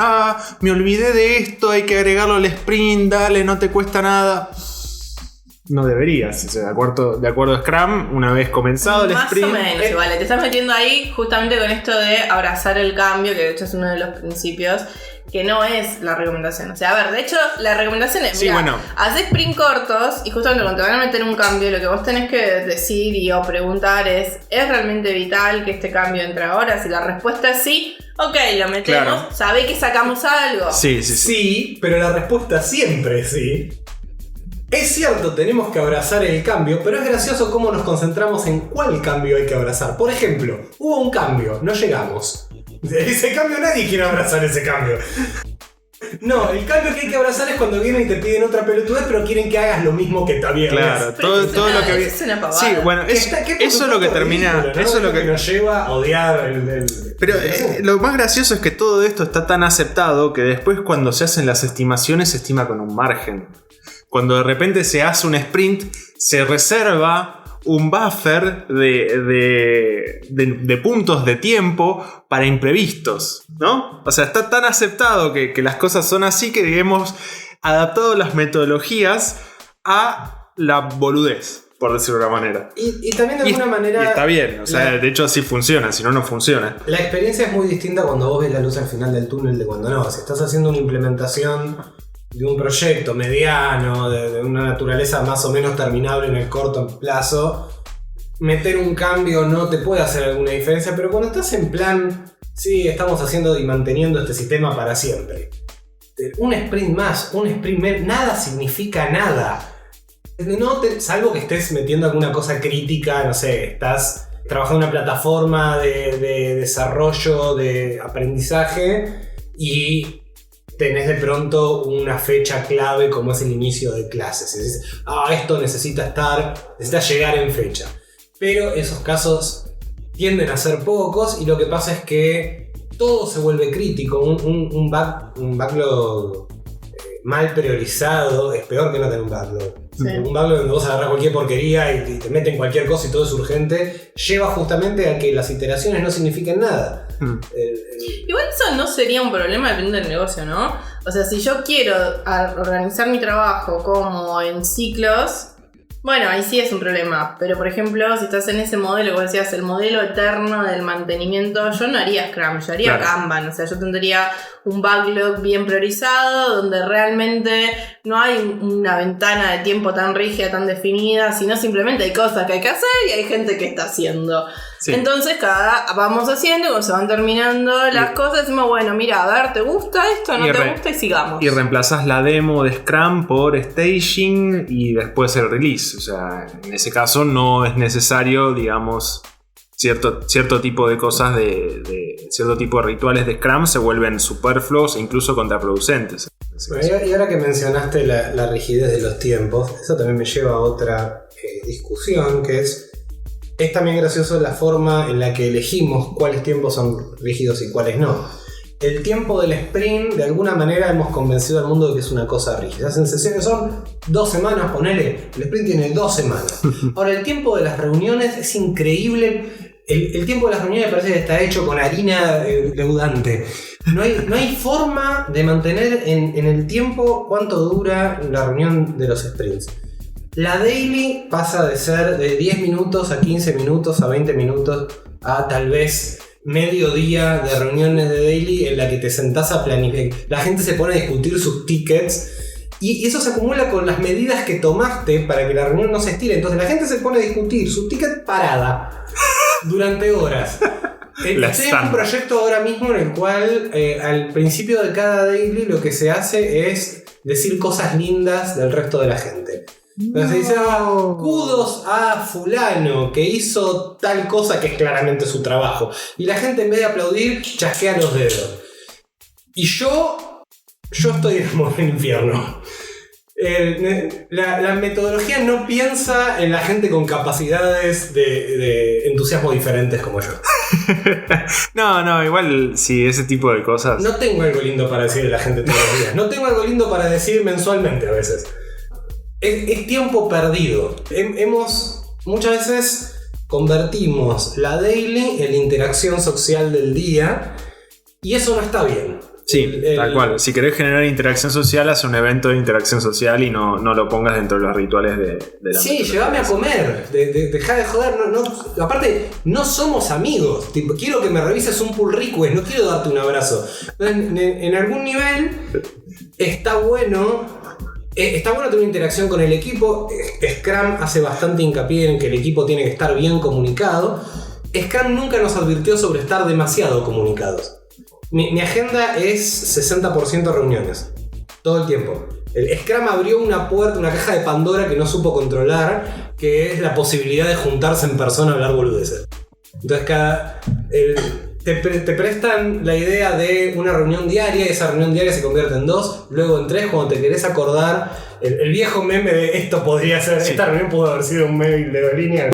me olvidé de esto, hay que agregarlo al sprint, dale, no te cuesta nada. No deberías, o sea, de acuerdo a Scrum, una vez comenzado el sprint. Más o menos, igual, te estás metiendo ahí justamente con esto de abrazar el cambio, que de hecho es uno de los principios, que no es la recomendación. O sea, a ver, de hecho, la recomendación es, haz sprint cortos y justamente cuando te van a meter un cambio, lo que vos tenés que decir o preguntar ¿es realmente vital que este cambio entre ahora? Si la respuesta es sí, ok, lo metemos, claro. ¿Sabés que sacamos algo? Sí, pero la respuesta siempre es sí. Es cierto, tenemos que abrazar el cambio, pero es gracioso cómo nos concentramos en cuál cambio hay que abrazar. Por ejemplo, hubo un cambio, no llegamos. Ese cambio nadie quiere abrazar ese cambio. No, el cambio que hay que abrazar es cuando vienen y te piden otra pelotudez, pero quieren que hagas lo mismo que está bien. Claro, todo lo que es una pavada. Sí, bueno, eso es lo que termina. Ridículo, ¿no? Eso es lo que nos lleva a odiar el Pero lo más gracioso es que todo esto está tan aceptado que después, cuando se hacen las estimaciones, se estima con un margen. Cuando de repente se hace un sprint, se reserva un buffer de puntos de tiempo para imprevistos, ¿no? O sea, está tan aceptado que las cosas son así que hemos adaptado las metodologías a la boludez, por decirlo de alguna manera. Y también de alguna manera... Y está bien, o sea, de hecho así funciona, si no, no funciona. La experiencia es muy distinta cuando vos ves la luz al final del túnel de cuando no. Si estás haciendo una implementación de un proyecto mediano, de una naturaleza más o menos terminable en el corto plazo, meter un cambio no te puede hacer alguna diferencia, pero cuando estás en plan, sí, estamos haciendo y manteniendo este sistema para siempre, un sprint más, un sprint menos, nada significa nada. Salvo que estés metiendo alguna cosa crítica, no sé, estás trabajando en una plataforma de desarrollo, de aprendizaje, y tenés de pronto una fecha clave como es el inicio de clases. Y dices, esto necesita llegar en fecha. Pero esos casos tienden a ser pocos y lo que pasa es que todo se vuelve crítico. Un backlog mal priorizado es peor que no tener un backlog. Sí. Un backlog donde vos agarrás cualquier porquería y te meten cualquier cosa y todo es urgente, lleva justamente a que las iteraciones no signifiquen nada. Igual eso no sería un problema, depende del negocio, ¿no? O sea, si yo quiero organizar mi trabajo como en ciclos, bueno, ahí sí es un problema. Pero por ejemplo, si estás en ese modelo, como decías, el modelo eterno del mantenimiento, yo no haría Scrum, yo haría Kanban. O sea, yo tendría un backlog bien priorizado, donde realmente no hay una ventana de tiempo tan rígida, tan definida, sino simplemente hay cosas que hay que hacer y hay gente que está haciendo. Sí. Entonces vamos haciendo, cuando se van terminando las cosas, decimos, bueno, mira, a ver, ¿te gusta esto? ¿No te gusta? Y sigamos. Y reemplazás la demo de Scrum por staging y después el release. O sea, en ese caso no es necesario, digamos, cierto tipo de cosas cierto tipo de rituales de Scrum se vuelven superfluos e incluso contraproducentes. Bueno, y ahora que mencionaste la rigidez de los tiempos, eso también me lleva a otra discusión, que es también gracioso la forma en la que elegimos cuáles tiempos son rígidos y cuáles no. El tiempo del sprint, de alguna manera hemos convencido al mundo de que es una cosa rígida. Hacen sesiones, son 2 semanas, ponele, el sprint tiene 2 semanas. Ahora, el tiempo de las reuniones es increíble. El tiempo de las reuniones me parece que está hecho con harina leudante. No hay forma de mantener en el tiempo cuánto dura la reunión de los sprints. La daily pasa de ser de 10 minutos a 15 minutos a 20 minutos a tal vez medio día de reuniones de daily en la que te sentás a planificar. La gente se pone a discutir sus tickets y eso se acumula con las medidas que tomaste para que la reunión no se estire. Entonces la gente se pone a discutir su ticket parada durante horas. Estoy en un proyecto ahora mismo en el cual al principio de cada daily lo que se hace es decir cosas lindas del resto de la gente. Entonces dice, kudos a fulano que hizo tal cosa que es claramente su trabajo. Y la gente en vez de aplaudir, chasquea los dedos. Y yo estoy en el infierno. La metodología no piensa en la gente con capacidades de entusiasmo diferentes como yo. No, igual sí, ese tipo de cosas. No tengo algo lindo para decirle a la gente todos los días. No tengo algo lindo para decir mensualmente a veces. Es tiempo perdido. Muchas veces convertimos la daily en la interacción social del día y eso no está bien. Sí, tal cual. Si querés generar interacción social, haz un evento de interacción social y no lo pongas dentro de los rituales de la Sí, llévame a comer. Dejá de joder. Aparte, no somos amigos. Tipo, quiero que me revises un pull request, no quiero darte un abrazo. En algún nivel está bueno tener una interacción con el equipo. Scrum hace bastante hincapié en que el equipo tiene que estar bien comunicado. Scrum nunca nos advirtió sobre estar demasiado comunicados. Mi agenda es 60% reuniones. Todo el tiempo. El Scrum abrió una puerta, una caja de Pandora que no supo controlar, que es la posibilidad de juntarse en persona a hablar boludeces. Entonces te prestan la idea de una reunión diaria, y esa reunión diaria se convierte en 2, luego en 3, cuando te querés acordar el viejo meme de esto podría ser, esta reunión pudo haber sido un mail de 2 líneas.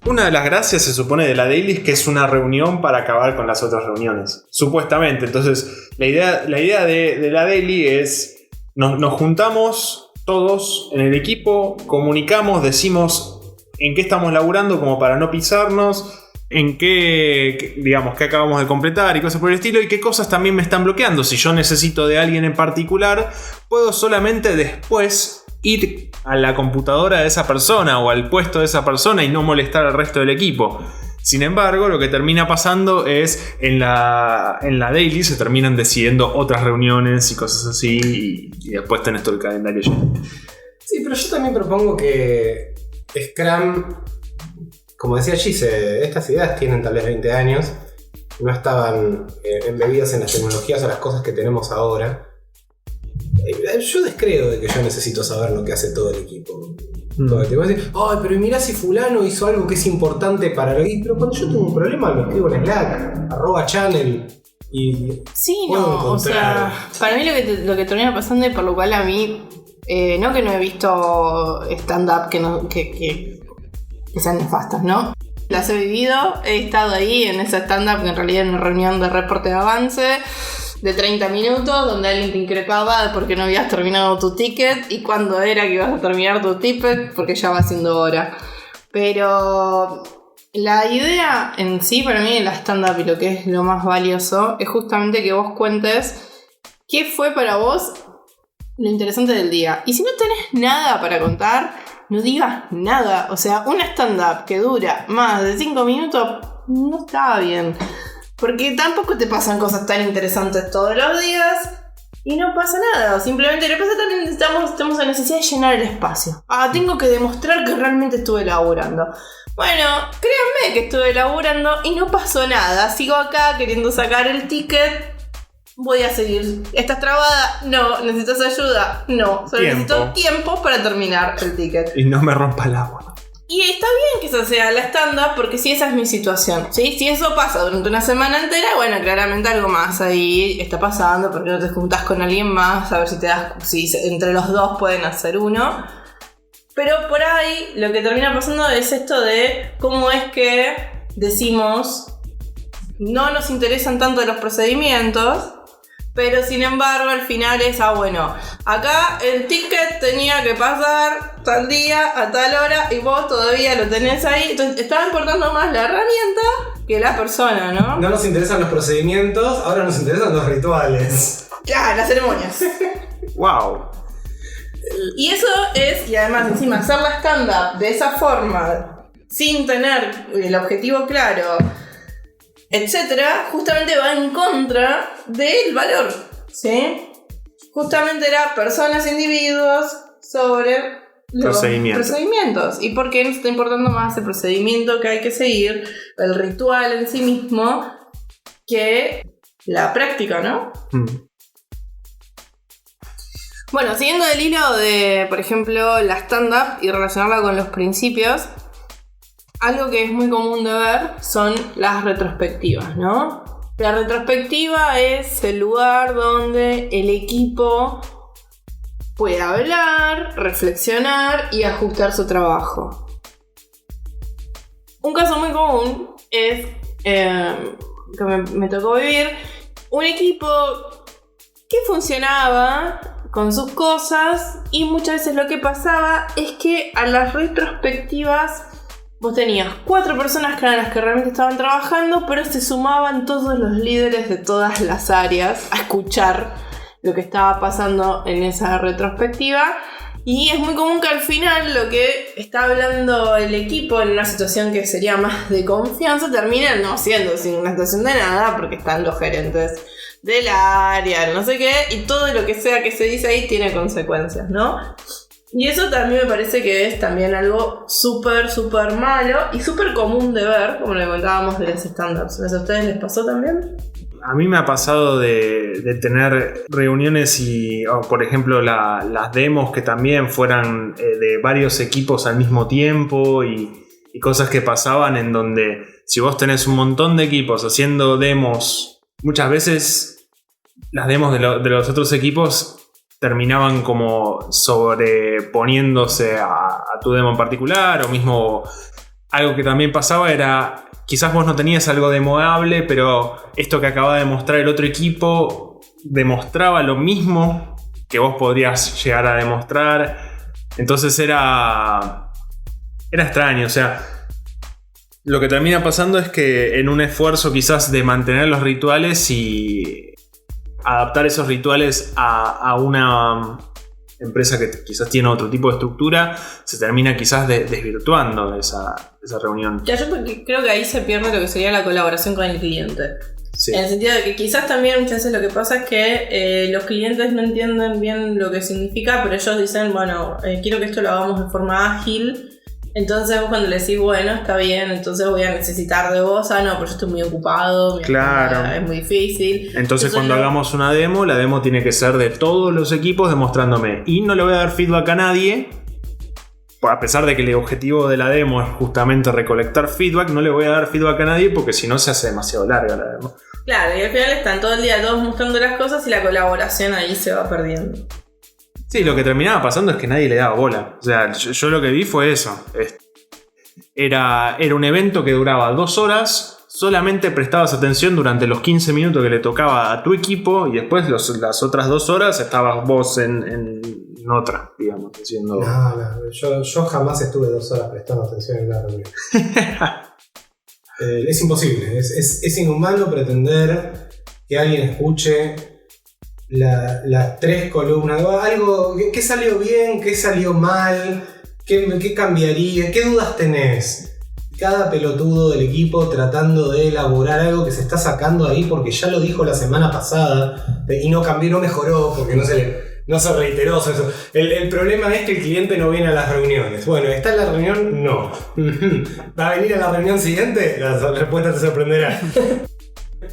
Una de las gracias se supone de la daily es que es una reunión para acabar con las otras reuniones. Supuestamente. Entonces, la idea de la daily es nos juntamos todos en el equipo, comunicamos, decimos en qué estamos laburando como para no pisarnos, en qué acabamos de completar y cosas por el estilo, y qué cosas también me están bloqueando. Si yo necesito de alguien en particular, puedo solamente después ir a la computadora de esa persona o al puesto de esa persona y no molestar al resto del equipo. Sin embargo, lo que termina pasando es en la daily se terminan decidiendo otras reuniones y cosas así, y después tenés todo el calendario lleno. Sí, pero yo también propongo que Scrum, como decía Gise, estas ideas tienen tal vez 20 años, no estaban embebidas en las tecnologías o las cosas que tenemos ahora. Yo descreo de que yo necesito saber lo que hace todo el equipo. Te voy a decir, ay, pero mirá si fulano hizo algo que es importante para el equipo. Pero cuando yo tengo un problema lo escribo en Slack, @channel, y sí, puedo no, encontrar. o sea, para mí lo que termina pasando, y por lo cual a mí, no que no he visto stand-up que sean nefastas, ¿no? Las he vivido, he estado ahí en ese stand-up que en realidad era una reunión de reporte de avance de 30 minutos donde alguien te increpaba porque no habías terminado tu ticket y cuándo era que ibas a terminar tu ticket porque ya va siendo hora. Pero la idea en sí para mí de la stand-up y lo que es lo más valioso es justamente que vos cuentes qué fue para vos lo interesante del día. Y si no tenés nada para contar, no digas nada. O sea, una stand-up que dura más de 5 minutos no está bien. Porque tampoco te pasan cosas tan interesantes todos los días y no pasa nada. Simplemente lo que pasa también estamos en necesidad de llenar el espacio. Tengo que demostrar que realmente estuve laburando. Bueno, créanme que estuve laburando y no pasó nada. Sigo acá queriendo sacar el ticket. Voy a seguir. ¿Estás trabada? No. ¿Necesitas ayuda? No. Solo necesito tiempo para terminar el ticket. Y no me rompa el agua. Y está bien que esa sea la stand-up, porque si esa es mi situación, ¿sí? Si eso pasa durante una semana entera, bueno, claramente algo más ahí está pasando, porque no te juntás con alguien más, a ver si entre los dos pueden hacer uno. Pero por ahí lo que termina pasando es esto de cómo es que decimos no nos interesan tanto los procedimientos, pero sin embargo al final es, bueno, acá el ticket tenía que pasar tal día a tal hora y vos todavía lo tenés ahí. Entonces estaba importando más la herramienta que la persona, ¿no? No nos interesan los procedimientos, ahora nos interesan los rituales. Ya, las ceremonias. Wow. Y eso es, y además encima hacer la stand-up de esa forma, sin tener el objetivo claro, etcétera, justamente va en contra del valor, ¿sí? Justamente era personas, individuos sobre los procedimientos. ¿Y por qué nos está importando más el procedimiento que hay que seguir, el ritual en sí mismo, que la práctica, ¿no? Bueno, siguiendo el hilo de, por ejemplo, la stand-up y relacionarla con los principios, algo que es muy común de ver son las retrospectivas, ¿no? La retrospectiva es el lugar donde el equipo puede hablar, reflexionar y ajustar su trabajo. Un caso muy común es que me tocó vivir un equipo que funcionaba con sus cosas y muchas veces lo que pasaba es que a las retrospectivas vos tenías 4 personas que eran las que realmente estaban trabajando, pero se sumaban todos los líderes de todas las áreas a escuchar lo que estaba pasando en esa retrospectiva. Y es muy común que al final lo que está hablando el equipo en una situación que sería más de confianza termina no siendo sin una situación de nada, porque están los gerentes del área, no sé qué, y todo lo que sea que se dice ahí tiene consecuencias, ¿no? Y eso también me parece que es también algo súper, súper malo y súper común de ver, como le contábamos de los stand-ups. ¿A ustedes les pasó también? A mí me ha pasado de tener reuniones y, por ejemplo, las demos que también fueran de varios equipos al mismo tiempo y y cosas que pasaban en donde si vos tenés un montón de equipos haciendo demos, muchas veces las demos de los otros equipos terminaban como sobreponiéndose a tu demo en particular, o mismo algo que también pasaba era quizás vos no tenías algo demoable, pero esto que acababa de mostrar el otro equipo demostraba lo mismo que vos podrías llegar a demostrar. Entonces era extraño, o sea, lo que termina pasando es que en un esfuerzo quizás de mantener los rituales y adaptar esos rituales a una empresa que quizás tiene otro tipo de estructura, se termina quizás desvirtuando esa reunión. Ya, yo creo que ahí se pierde lo que sería la colaboración con el cliente. Sí. En el sentido de que quizás también muchas veces lo que pasa es que los clientes no entienden bien lo que significa, pero ellos dicen, bueno, quiero que esto lo hagamos de forma ágil. Entonces vos cuando le decís, bueno, está bien, entonces voy a necesitar de vos, no, pero yo estoy muy ocupado, claro, es muy difícil. Entonces cuando hagamos una demo, la demo tiene que ser de todos los equipos demostrándome, y no le voy a dar feedback a nadie, a pesar de que el objetivo de la demo es justamente recolectar feedback, no le voy a dar feedback a nadie porque si no se hace demasiado larga la demo. Claro, y al final están todo el día todos mostrando las cosas y la colaboración ahí se va perdiendo. Sí, lo que terminaba pasando es que nadie le daba bola. O sea, yo lo que vi fue eso. Era un evento que duraba 2 horas. Solamente prestabas atención durante los 15 minutos que le tocaba a tu equipo. Y después las otras 2 horas estabas vos en otra, digamos. Haciendo... No, yo jamás estuve 2 horas prestando atención en una reunión. Es imposible. Es inhumano pretender que alguien escuche las 3 columnas, algo, ¿qué salió bien? ¿Qué salió mal? ¿Qué cambiaría? ¿Qué dudas tenés? Cada pelotudo del equipo tratando de elaborar algo que se está sacando ahí porque ya lo dijo la semana pasada y no cambió, no mejoró porque no se reiteró eso. El problema es que el cliente no viene a las reuniones. Bueno, ¿está en la reunión? No. ¿Va a venir a la reunión siguiente? La respuesta te sorprenderá.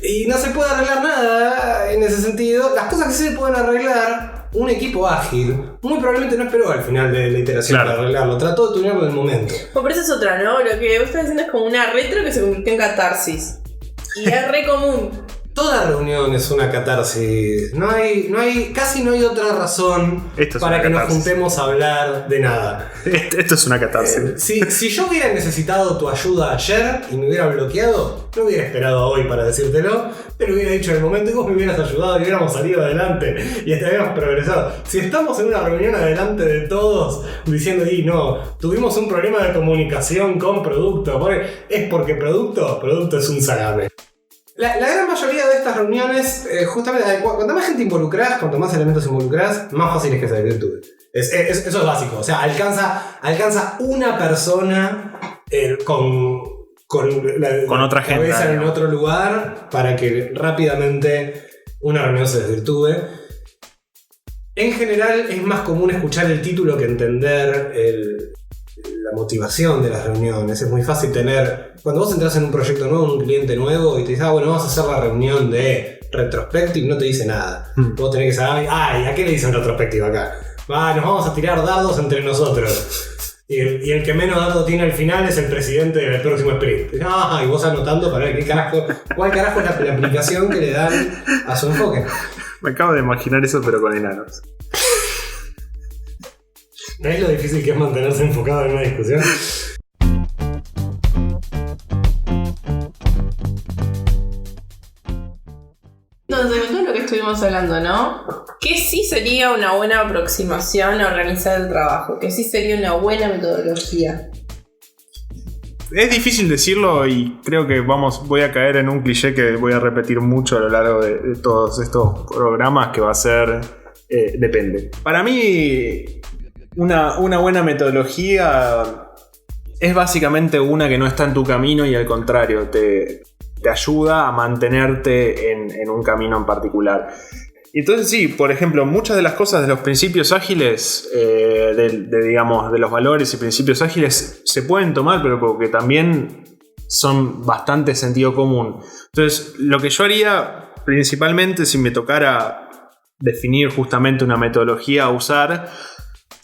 Y no se puede arreglar nada en ese sentido. Las cosas que sí se pueden arreglar, un equipo ágil muy probablemente no esperó al final de la iteración para arreglarlo. Trató de tunearlo en el momento. Bueno, pero esa es otra, ¿no? Lo que vos estás diciendo es como una retro que se convirtió en catarsis. Y es re común. Toda reunión es una catarsis. Casi no hay otra razón para que nos juntemos a hablar de nada. Esto es una catarsis. Si yo hubiera necesitado tu ayuda ayer y me hubiera bloqueado, no hubiera esperado a hoy para decírtelo, pero hubiera dicho en el momento y vos me hubieras ayudado y hubiéramos salido adelante y hubiéramos progresado. Si estamos en una reunión adelante de todos diciendo, tuvimos un problema de comunicación con producto, es porque producto es un salame. La gran mayoría de estas reuniones, justamente, cuanto más gente involucrás, cuanto más elementos involucrás, más fácil es que se desvirtúe. Eso es básico. O sea, alcanza una persona con otra gente, cabeza en otro lugar para que rápidamente una reunión se desvirtúe. En general es más común escuchar el título que entender la motivación de las reuniones. Es muy fácil cuando vos entras en un proyecto nuevo, un cliente nuevo y te dice, bueno, vamos a hacer la reunión de retrospective, no te dice nada. Vos tenés que saber, ¿a qué le dicen retrospective acá? Nos vamos a tirar dardos entre nosotros. Y el que menos dardo tiene al final es el presidente del próximo sprint. Y vos anotando para ver cuál carajo es la aplicación que le dan a su enfoque. Me acabo de imaginar eso, pero con enanos. ¿Ves lo difícil que es mantenerse enfocado en una discusión? Entonces, con todo lo que estuvimos hablando, ¿no? ¿Qué sí sería una buena aproximación a organizar el trabajo? ¿Qué sí sería una buena metodología? Es difícil decirlo y creo que voy a caer en un cliché que voy a repetir mucho a lo largo de todos estos programas, que va a ser depende. Para mí, una buena metodología es básicamente una que no está en tu camino y al contrario te ayuda a mantenerte en un camino en particular. Entonces sí, por ejemplo, muchas de las cosas de los principios ágiles, de los valores y principios ágiles se pueden tomar, pero porque también son bastante sentido común. Entonces, lo que yo haría principalmente si me tocara definir justamente una metodología a usar,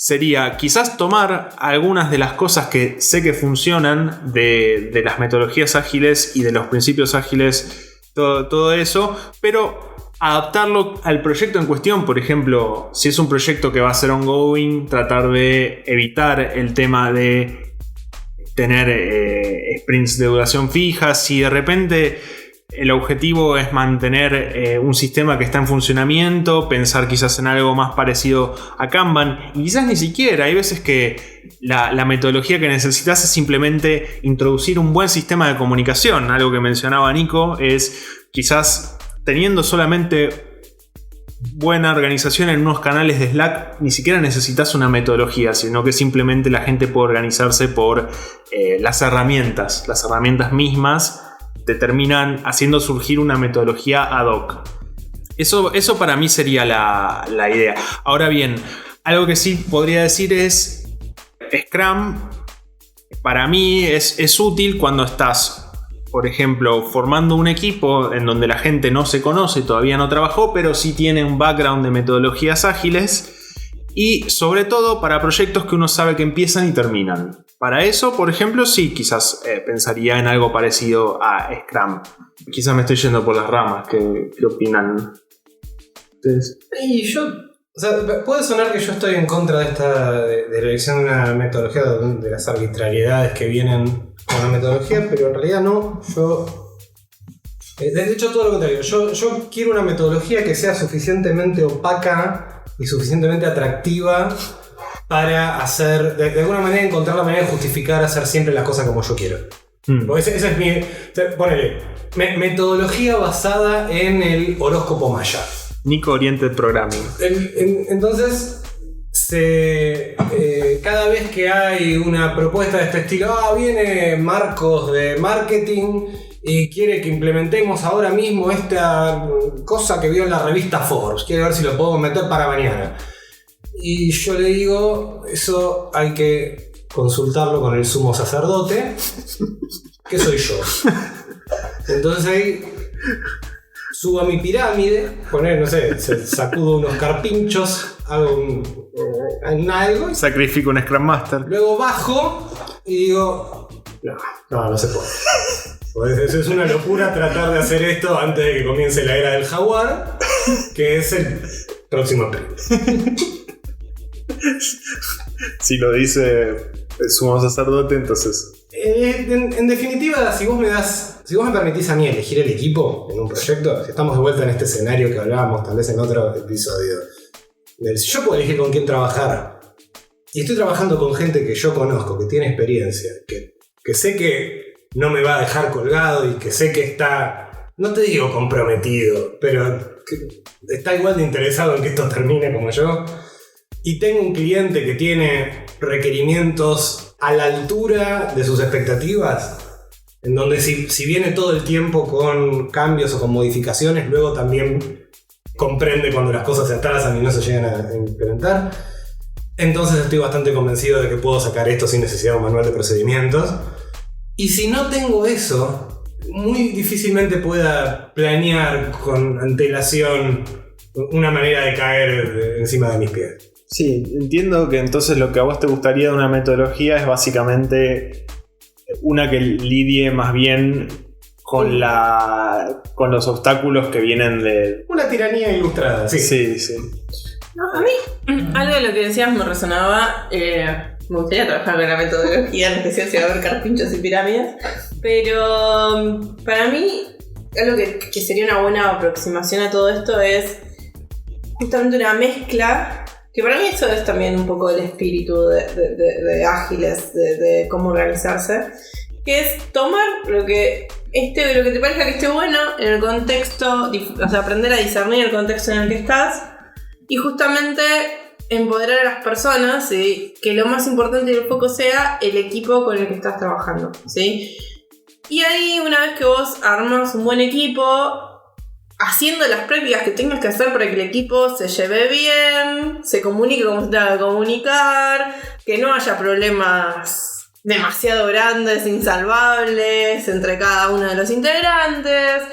sería quizás tomar algunas de las cosas que sé que funcionan de las metodologías ágiles y de los principios ágiles, todo eso, pero adaptarlo al proyecto en cuestión. Por ejemplo, si es un proyecto que va a ser ongoing, tratar de evitar el tema de tener sprints de duración fija. Si de repente el objetivo es mantener un sistema que está en funcionamiento, pensar quizás en algo más parecido a Kanban, y quizás ni siquiera. Hay veces que la metodología que necesitas es simplemente introducir un buen sistema de comunicación. Algo que mencionaba Nico es quizás teniendo solamente buena organización en unos canales de Slack, ni siquiera necesitas una metodología, sino que simplemente la gente puede organizarse por las herramientas. Las herramientas mismas te terminan haciendo surgir una metodología ad hoc. Eso para mí sería la idea. Ahora bien, algo que sí podría decir es Scrum para mí es útil cuando estás, por ejemplo, formando un equipo en donde la gente no se conoce, todavía no trabajó, pero sí tiene un background de metodologías ágiles, y sobre todo para proyectos que uno sabe que empiezan y terminan. Para eso, por ejemplo, sí, quizás pensaría en algo parecido a Scrum. Quizás me estoy yendo por las ramas. ¿Qué opinan ustedes? Y yo, o sea, puede sonar que yo estoy en contra de esta de la elección de una metodología, de las arbitrariedades que vienen con la metodología, pero en realidad no. Yo, de hecho, todo lo contrario. Yo quiero una metodología que sea suficientemente opaca y suficientemente atractiva para hacer, de alguna manera, encontrar la manera de justificar hacer siempre las cosas como yo quiero. Porque ese es mi... Ponele, metodología basada en el horóscopo maya. Nico Oriented Programming. Entonces, cada vez que hay una propuesta de este estilo, viene Marcos de marketing y quiere que implementemos ahora mismo esta cosa que vio en la revista Forbes, quiere ver si lo podemos meter para mañana. Y yo le digo, eso hay que consultarlo con el sumo sacerdote, que soy yo. Entonces ahí subo a mi pirámide, no sé, sacudo unos carpinchos, hago algo. Sacrifico un Scrum Master. Luego bajo y digo, no se puede. Pues eso es una locura tratar de hacer esto antes de que comience la era del jaguar, que es el próximo sprint. Si lo dice el sumo sacerdote, entonces... En definitiva, si vos me permitís a mí elegir el equipo en un proyecto, si estamos de vuelta en este escenario que hablábamos tal vez en otro episodio, si yo puedo elegir con quién trabajar, y estoy trabajando con gente que yo conozco, que tiene experiencia, que sé que no me va a dejar colgado y que sé que está, no te digo comprometido, pero que está igual de interesado en que esto termine como yo, y tengo un cliente que tiene requerimientos a la altura de sus expectativas, en donde si viene todo el tiempo con cambios o con modificaciones, luego también comprende cuando las cosas se atrasan y no se llegan a implementar. Entonces estoy bastante convencido de que puedo sacar esto sin necesidad de un manual de procedimientos. Y si no tengo eso, muy difícilmente pueda planear con antelación una manera de caer encima de mis pies. Sí, entiendo que entonces lo que a vos te gustaría de una metodología es básicamente una que lidie más bien con los obstáculos que vienen de... Una tiranía ilustrada, sí. Sí. No, a mí, algo de lo que decías me resonaba. Me gustaría trabajar con la metodología, en especial si va a haber carpinchos y pirámides. Pero para mí, algo que sería una buena aproximación a todo esto es justamente una mezcla. Que para mí eso es también un poco el espíritu de ágiles, de cómo organizarse, que es tomar lo que te parezca que esté bueno en el contexto, o sea, aprender a discernir el contexto en el que estás y justamente empoderar a las personas, ¿sí? Que lo más importante del foco sea el equipo con el que estás trabajando, ¿sí? Y ahí, una vez que vos armas un buen equipo, haciendo las prácticas que tengas que hacer para que el equipo se lleve bien, se comunique como se tenga que comunicar, que no haya problemas demasiado grandes, insalvables entre cada uno de los integrantes,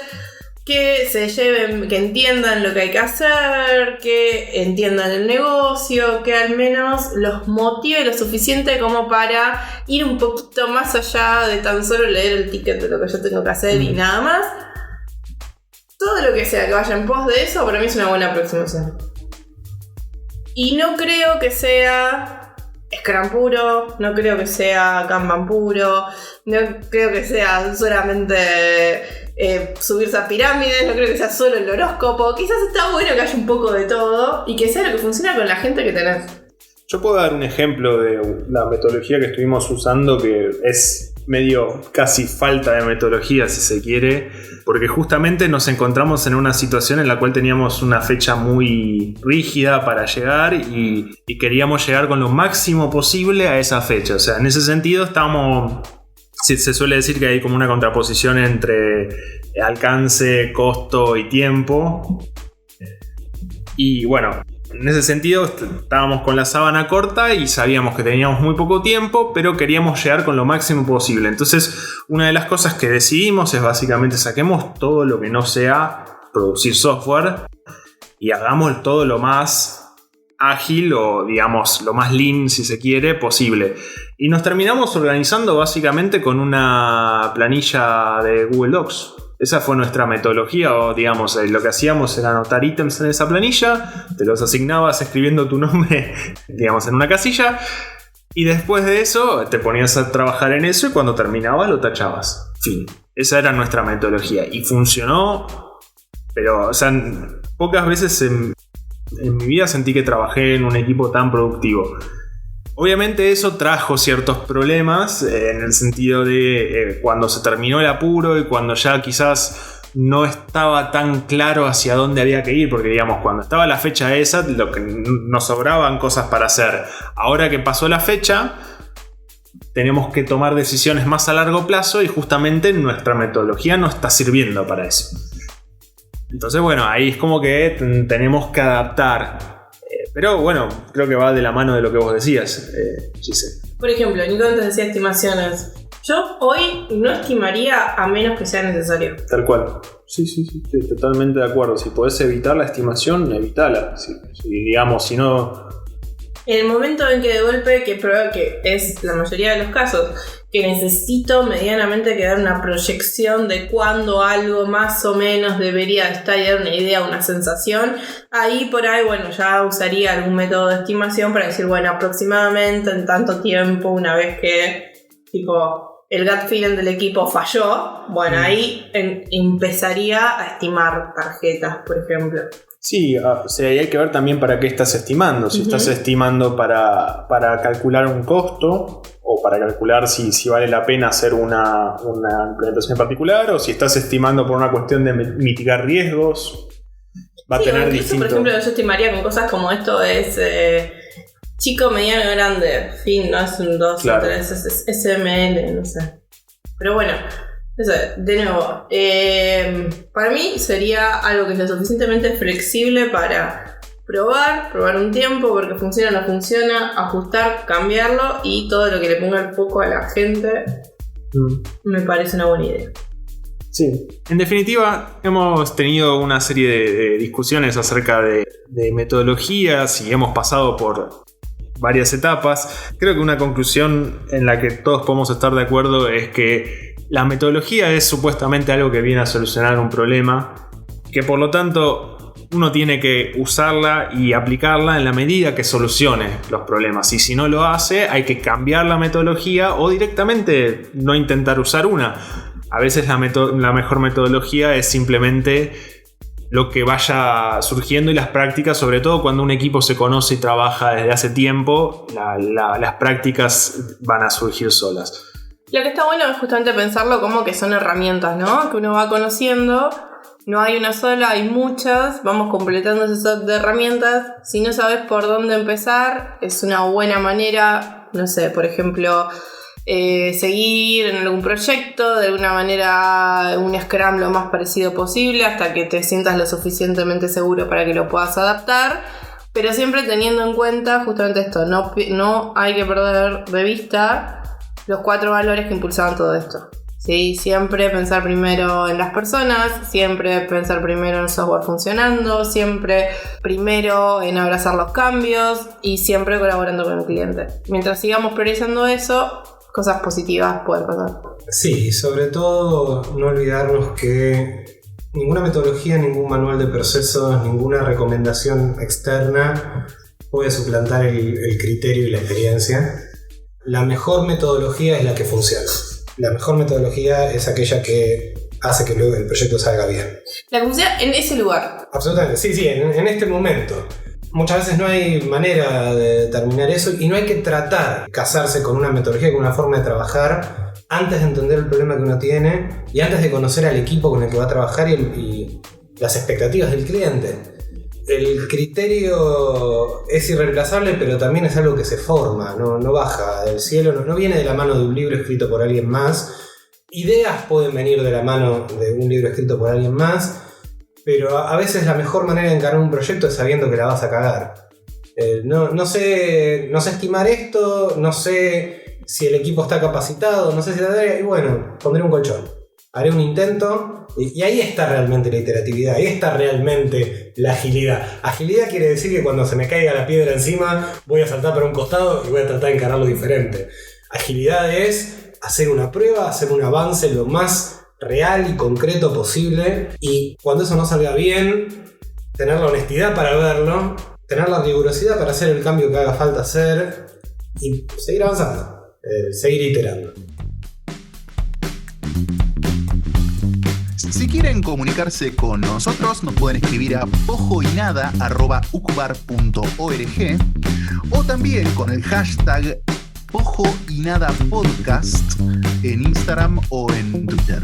que se lleven, que entiendan lo que hay que hacer, que entiendan el negocio, que al menos los motive lo suficiente como para ir un poquito más allá de tan solo leer el ticket de lo que yo tengo que hacer y nada más. Todo lo que sea que vaya en pos de eso, para mí es una buena aproximación. Y no creo que sea Scrum puro, no creo que sea Kanban puro, no creo que sea solamente subirse a pirámides, no creo que sea solo el horóscopo. Quizás está bueno que haya un poco de todo y que sea lo que funciona con la gente que tenés. Yo puedo dar un ejemplo de la metodología que estuvimos usando, que es medio casi falta de metodología, si se quiere, porque justamente nos encontramos en una situación en la cual teníamos una fecha muy rígida para llegar y queríamos llegar con lo máximo posible a esa fecha. O sea, en ese sentido estábamos... Se suele decir que hay como una contraposición entre alcance, costo y tiempo. Y bueno, en ese sentido estábamos con la sábana corta y sabíamos que teníamos muy poco tiempo, pero queríamos llegar con lo máximo posible. Entonces, una de las cosas que decidimos es básicamente saquemos todo lo que no sea producir software y hagamos todo lo más ágil o digamos lo más lean, si se quiere, posible. Y nos terminamos organizando básicamente con una planilla de Google Docs. Esa fue nuestra metodología, o digamos, lo que hacíamos era anotar ítems en esa planilla, te los asignabas escribiendo tu nombre, digamos, en una casilla, y después de eso te ponías a trabajar en eso y cuando terminabas lo tachabas. Fin. Esa era nuestra metodología y funcionó, pero, o sea, pocas veces en mi vida sentí que trabajé en un equipo tan productivo. Obviamente eso trajo ciertos problemas en el sentido de cuando se terminó el apuro y cuando ya quizás no estaba tan claro hacia dónde había que ir, porque digamos cuando estaba la fecha esa lo que nos sobraban cosas para hacer. Ahora que pasó la fecha tenemos que tomar decisiones más a largo plazo y justamente nuestra metodología no está sirviendo para eso. Entonces bueno, ahí es como que tenemos que adaptar. Pero bueno, creo que va de la mano de lo que vos decías, Giselle. Por ejemplo, Nico antes decía estimaciones. Yo hoy no estimaría a menos que sea necesario. Tal cual. Sí, estoy totalmente de acuerdo. Si podés evitar la estimación, evitala. Si digamos, si no... En el momento en que de golpe, que prueba que es la mayoría de los casos, que necesito medianamente que dar una proyección de cuándo algo más o menos debería estar y dar una idea, una sensación, ahí por ahí, bueno, ya usaría algún método de estimación para decir, bueno, aproximadamente en tanto tiempo, una vez que, tipo, el gut feeling del equipo falló, bueno, ahí empezaría a estimar tarjetas, por ejemplo. Sí, o sea, hay que ver también para qué estás estimando. Si estás estimando para calcular un costo o para calcular si vale la pena hacer una implementación en particular, o si estás estimando por una cuestión de mitigar riesgos, va a tener distintos... Por ejemplo, yo estimaría con cosas como esto es chico, mediano, grande, fin, no es un 2, claro. 3, es SML, no sé. Pero bueno... Eso, de nuevo, para mí sería algo que sea suficientemente flexible para probar un tiempo, ver que funciona o no funciona, ajustar, cambiarlo y todo lo que le ponga el foco a la gente me parece una buena idea. Sí. En definitiva, hemos tenido una serie de discusiones acerca de metodologías y hemos pasado por varias etapas. Creo que una conclusión en la que todos podemos estar de acuerdo es que la metodología es supuestamente algo que viene a solucionar un problema, que por lo tanto uno tiene que usarla y aplicarla en la medida que solucione los problemas. Y si no lo hace, hay que cambiar la metodología o directamente no intentar usar una. A veces la mejor metodología es simplemente lo que vaya surgiendo y las prácticas, sobre todo cuando un equipo se conoce y trabaja desde hace tiempo, las prácticas van a surgir solas. Lo que está bueno es justamente pensarlo como que son herramientas, ¿no? Que uno va conociendo, no hay una sola, hay muchas, vamos completando ese set de herramientas. Si no sabes por dónde empezar, es una buena manera, no sé, por ejemplo, seguir en algún proyecto, de alguna manera un Scrum lo más parecido posible hasta que te sientas lo suficientemente seguro para que lo puedas adaptar, pero siempre teniendo en cuenta justamente esto, no hay que perder de vista los 4 valores que impulsaban todo esto. ¿sí? Siempre pensar primero en las personas, siempre pensar primero en el software funcionando, siempre primero en abrazar los cambios y siempre colaborando con el cliente. Mientras sigamos priorizando eso, cosas positivas pueden pasar. Sí, sobre todo no olvidarnos que ninguna metodología, ningún manual de procesos, ninguna recomendación externa puede suplantar el criterio y la experiencia. La mejor metodología es la que funciona. La mejor metodología es aquella que hace que luego el proyecto salga bien. La que funciona en ese lugar. Absolutamente, sí, en este momento. Muchas veces no hay manera de determinar eso y no hay que tratar de casarse con una metodología, con una forma de trabajar antes de entender el problema que uno tiene y antes de conocer al equipo con el que va a trabajar y las expectativas del cliente. El criterio es irreemplazable, pero también es algo que se forma, no baja del cielo, no viene de la mano de un libro escrito por alguien más. Ideas pueden venir de la mano de un libro escrito por alguien más, pero a veces la mejor manera de encarar un proyecto es sabiendo que la vas a cagar. No sé estimar esto, no sé si el equipo está capacitado, no sé si y bueno, pondré un colchón. Haré un intento y ahí está realmente la iteratividad, ahí está realmente la agilidad. Agilidad quiere decir que cuando se me caiga la piedra encima voy a saltar para un costado y voy a tratar de encararlo diferente. Agilidad es hacer una prueba, hacer un avance lo más real y concreto posible y cuando eso no salga bien, tener la honestidad para verlo, tener la rigurosidad para hacer el cambio que haga falta hacer y seguir avanzando, seguir iterando. Si quieren comunicarse con nosotros, nos pueden escribir a pojoynada@ucbar.org o también con el hashtag pojoynadapodcast en Instagram o en Twitter.